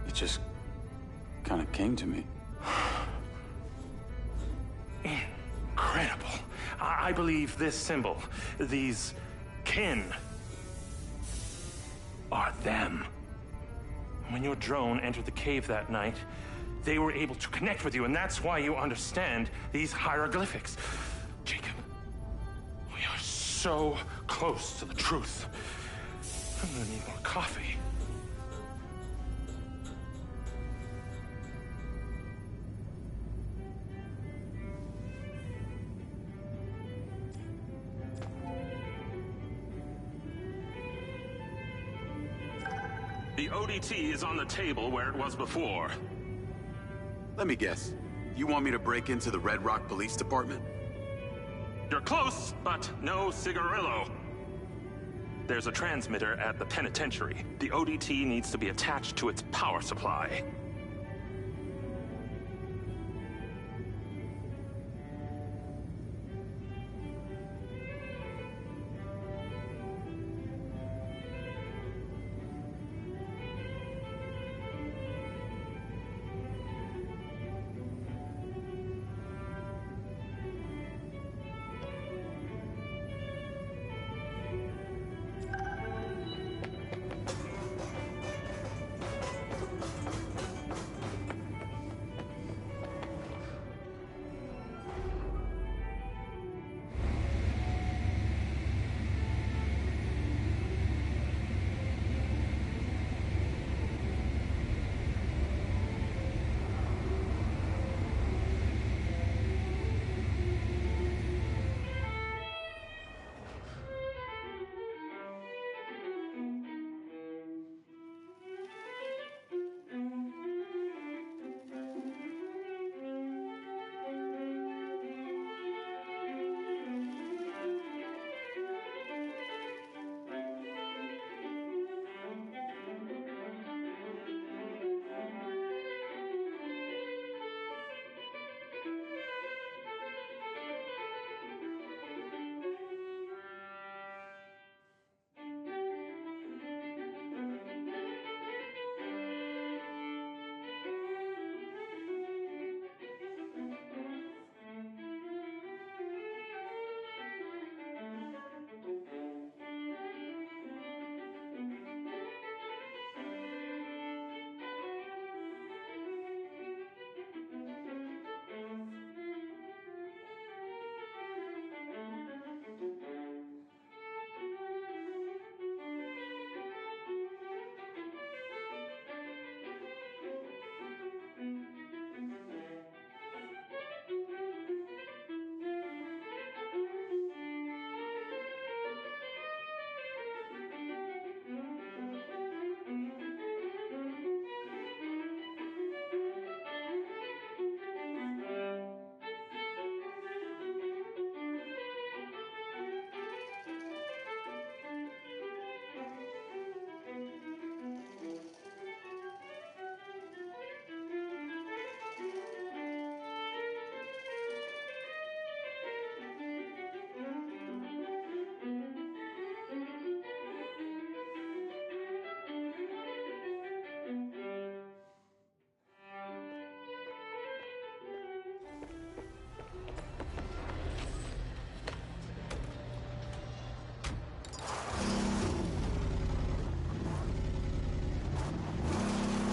It just kind of came to me. Incredible. I believe this symbol, these kin, are them. When your drone entered the cave that night, they were able to connect with you, and that's why you understand these hieroglyphics. Jacob, we are so close to the truth. I'm gonna need more coffee. The ODT is on the table where it was before. Let me guess. You want me to break into the Red Rock Police Department? You're close, but no cigarillo. There's a transmitter at the penitentiary. The ODT needs to be attached to its power supply.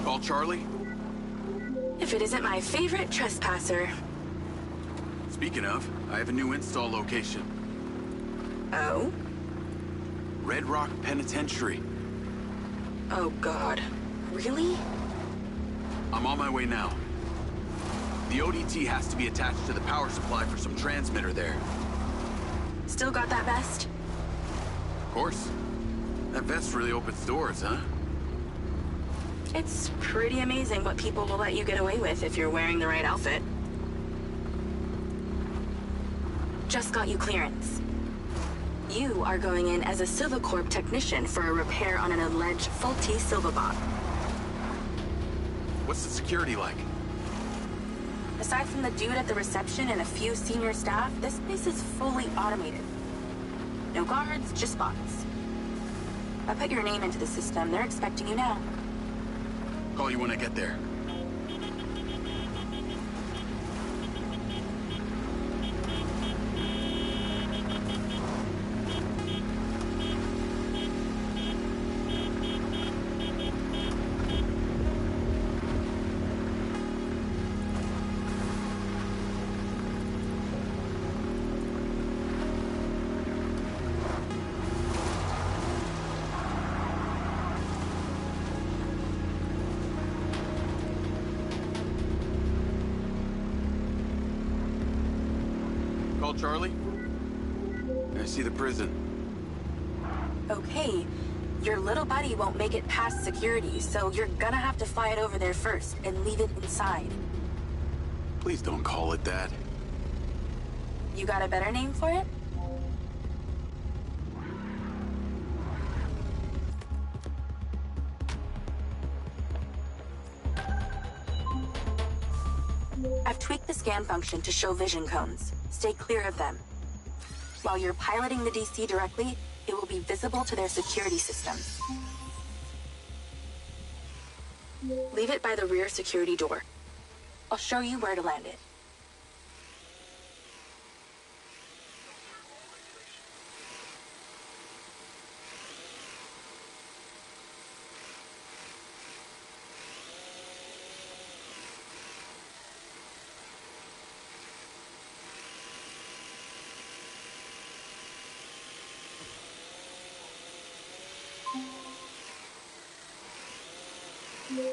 Call Charlie? If it isn't my favorite trespasser. Speaking of, I have a new install location. Oh? Red Rock Penitentiary. Oh God. Really? I'm on my way now. The ODT has to be attached to the power supply for some transmitter there. Still got that vest? Of course. That vest really opens doors, huh? It's pretty amazing what people will let you get away with if you're wearing the right outfit. Just got you clearance. You are going in as a Silvacorp technician for a repair on an alleged faulty Silvabot. What's the security like? Aside from the dude at the reception and a few senior staff, this place is fully automated. No guards, just bots. I put your name into the system. They're expecting you now. Call you when I get there. Call Charlie? I see the prison. Okay, your little buddy won't make it past security, so you're gonna have to fly it over there first and leave it inside. Please don't call it that. You got a better name for it? I've tweaked the scan function to show vision cones. Stay clear of them. While you're piloting the DC directly, it will be visible to their security systems. Leave it by the rear security door. I'll show you where to land it.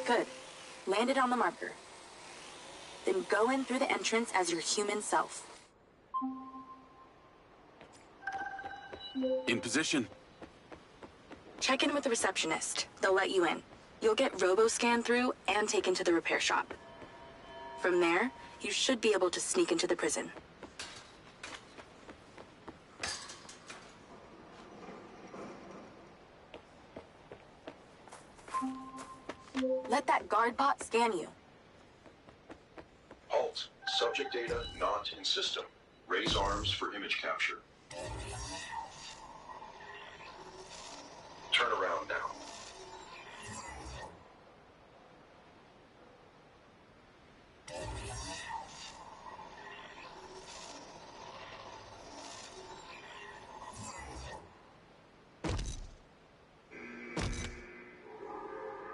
Good. Land it on the marker. Then go in through the entrance as your human self. In position. Check in with the receptionist. They'll let you in. You'll get robo-scanned through and taken to the repair shop. From there, you should be able to sneak into the prison. Let that guard bot scan you. Halt. Subject data not in system. Raise arms for image capture. Turn around now.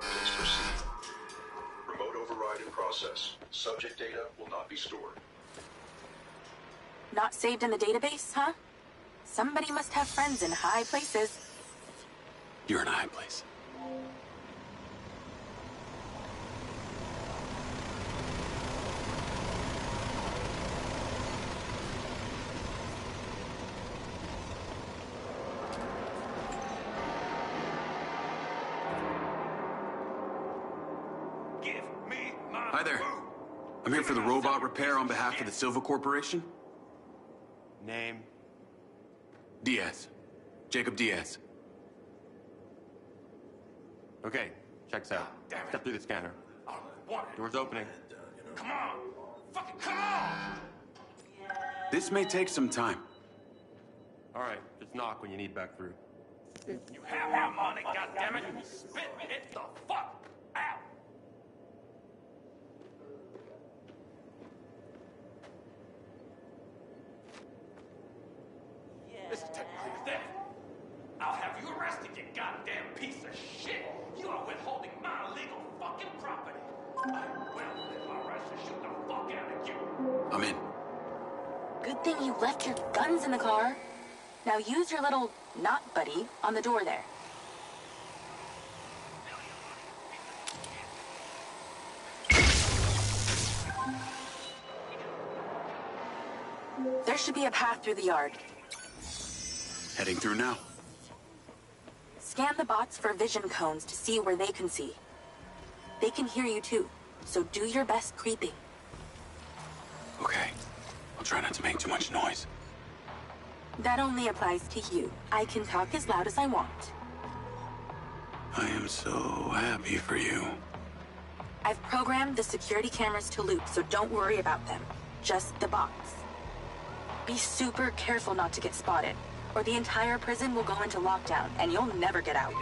Please proceed. Remote override in process. Subject data will not be stored. Not saved in the database, huh? Somebody must have friends in high places. You're in a high place. Hi there. I'm here for the robot repair on behalf of the Silva Corporation. Name? Diaz. Jacob Diaz. Okay, checks out. Step through the scanner. Door's opening. Come on! Fucking come on! This may take some time. All right, just knock when you need back through. You have my money, goddammit! Spit it the fuck out! This is technically a theft. I'll have you arrested, you goddamn piece of shit! You are withholding my illegal fucking property! I will have my rights to shoot the fuck out of you! I'm in. Good thing you left your guns in the car. Now use your little knot buddy on the door there. There should be a path through the yard. Heading through now. Scan the bots for vision cones to see where they can see. They can hear you too, so do your best creeping. Okay. I'll try not to make too much noise. That only applies to you. I can talk as loud as I want. I am so happy for you. I've programmed the security cameras to loop, so don't worry about them. Just the box. Be super careful not to get spotted, or the entire prison will go into lockdown, and you'll never get out.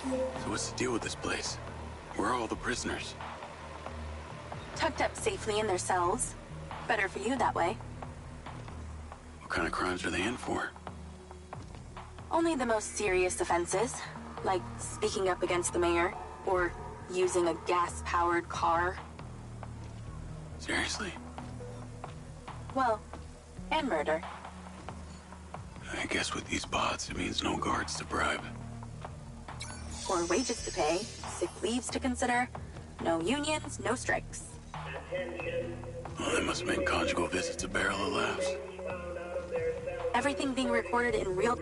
So what's the deal with this place? Where are all the prisoners? Tucked up safely in their cells. Better for you that way. What kind of crimes are they in for? Only the most serious offenses, like speaking up against the mayor, or using a gas-powered car. Seriously? Well, and murder. I guess with these bots, it means no guards to bribe. Or wages to pay, sick leaves to consider, no unions, no strikes. Well, they must make conjugal visits a barrel of laughs. Everything being recorded in real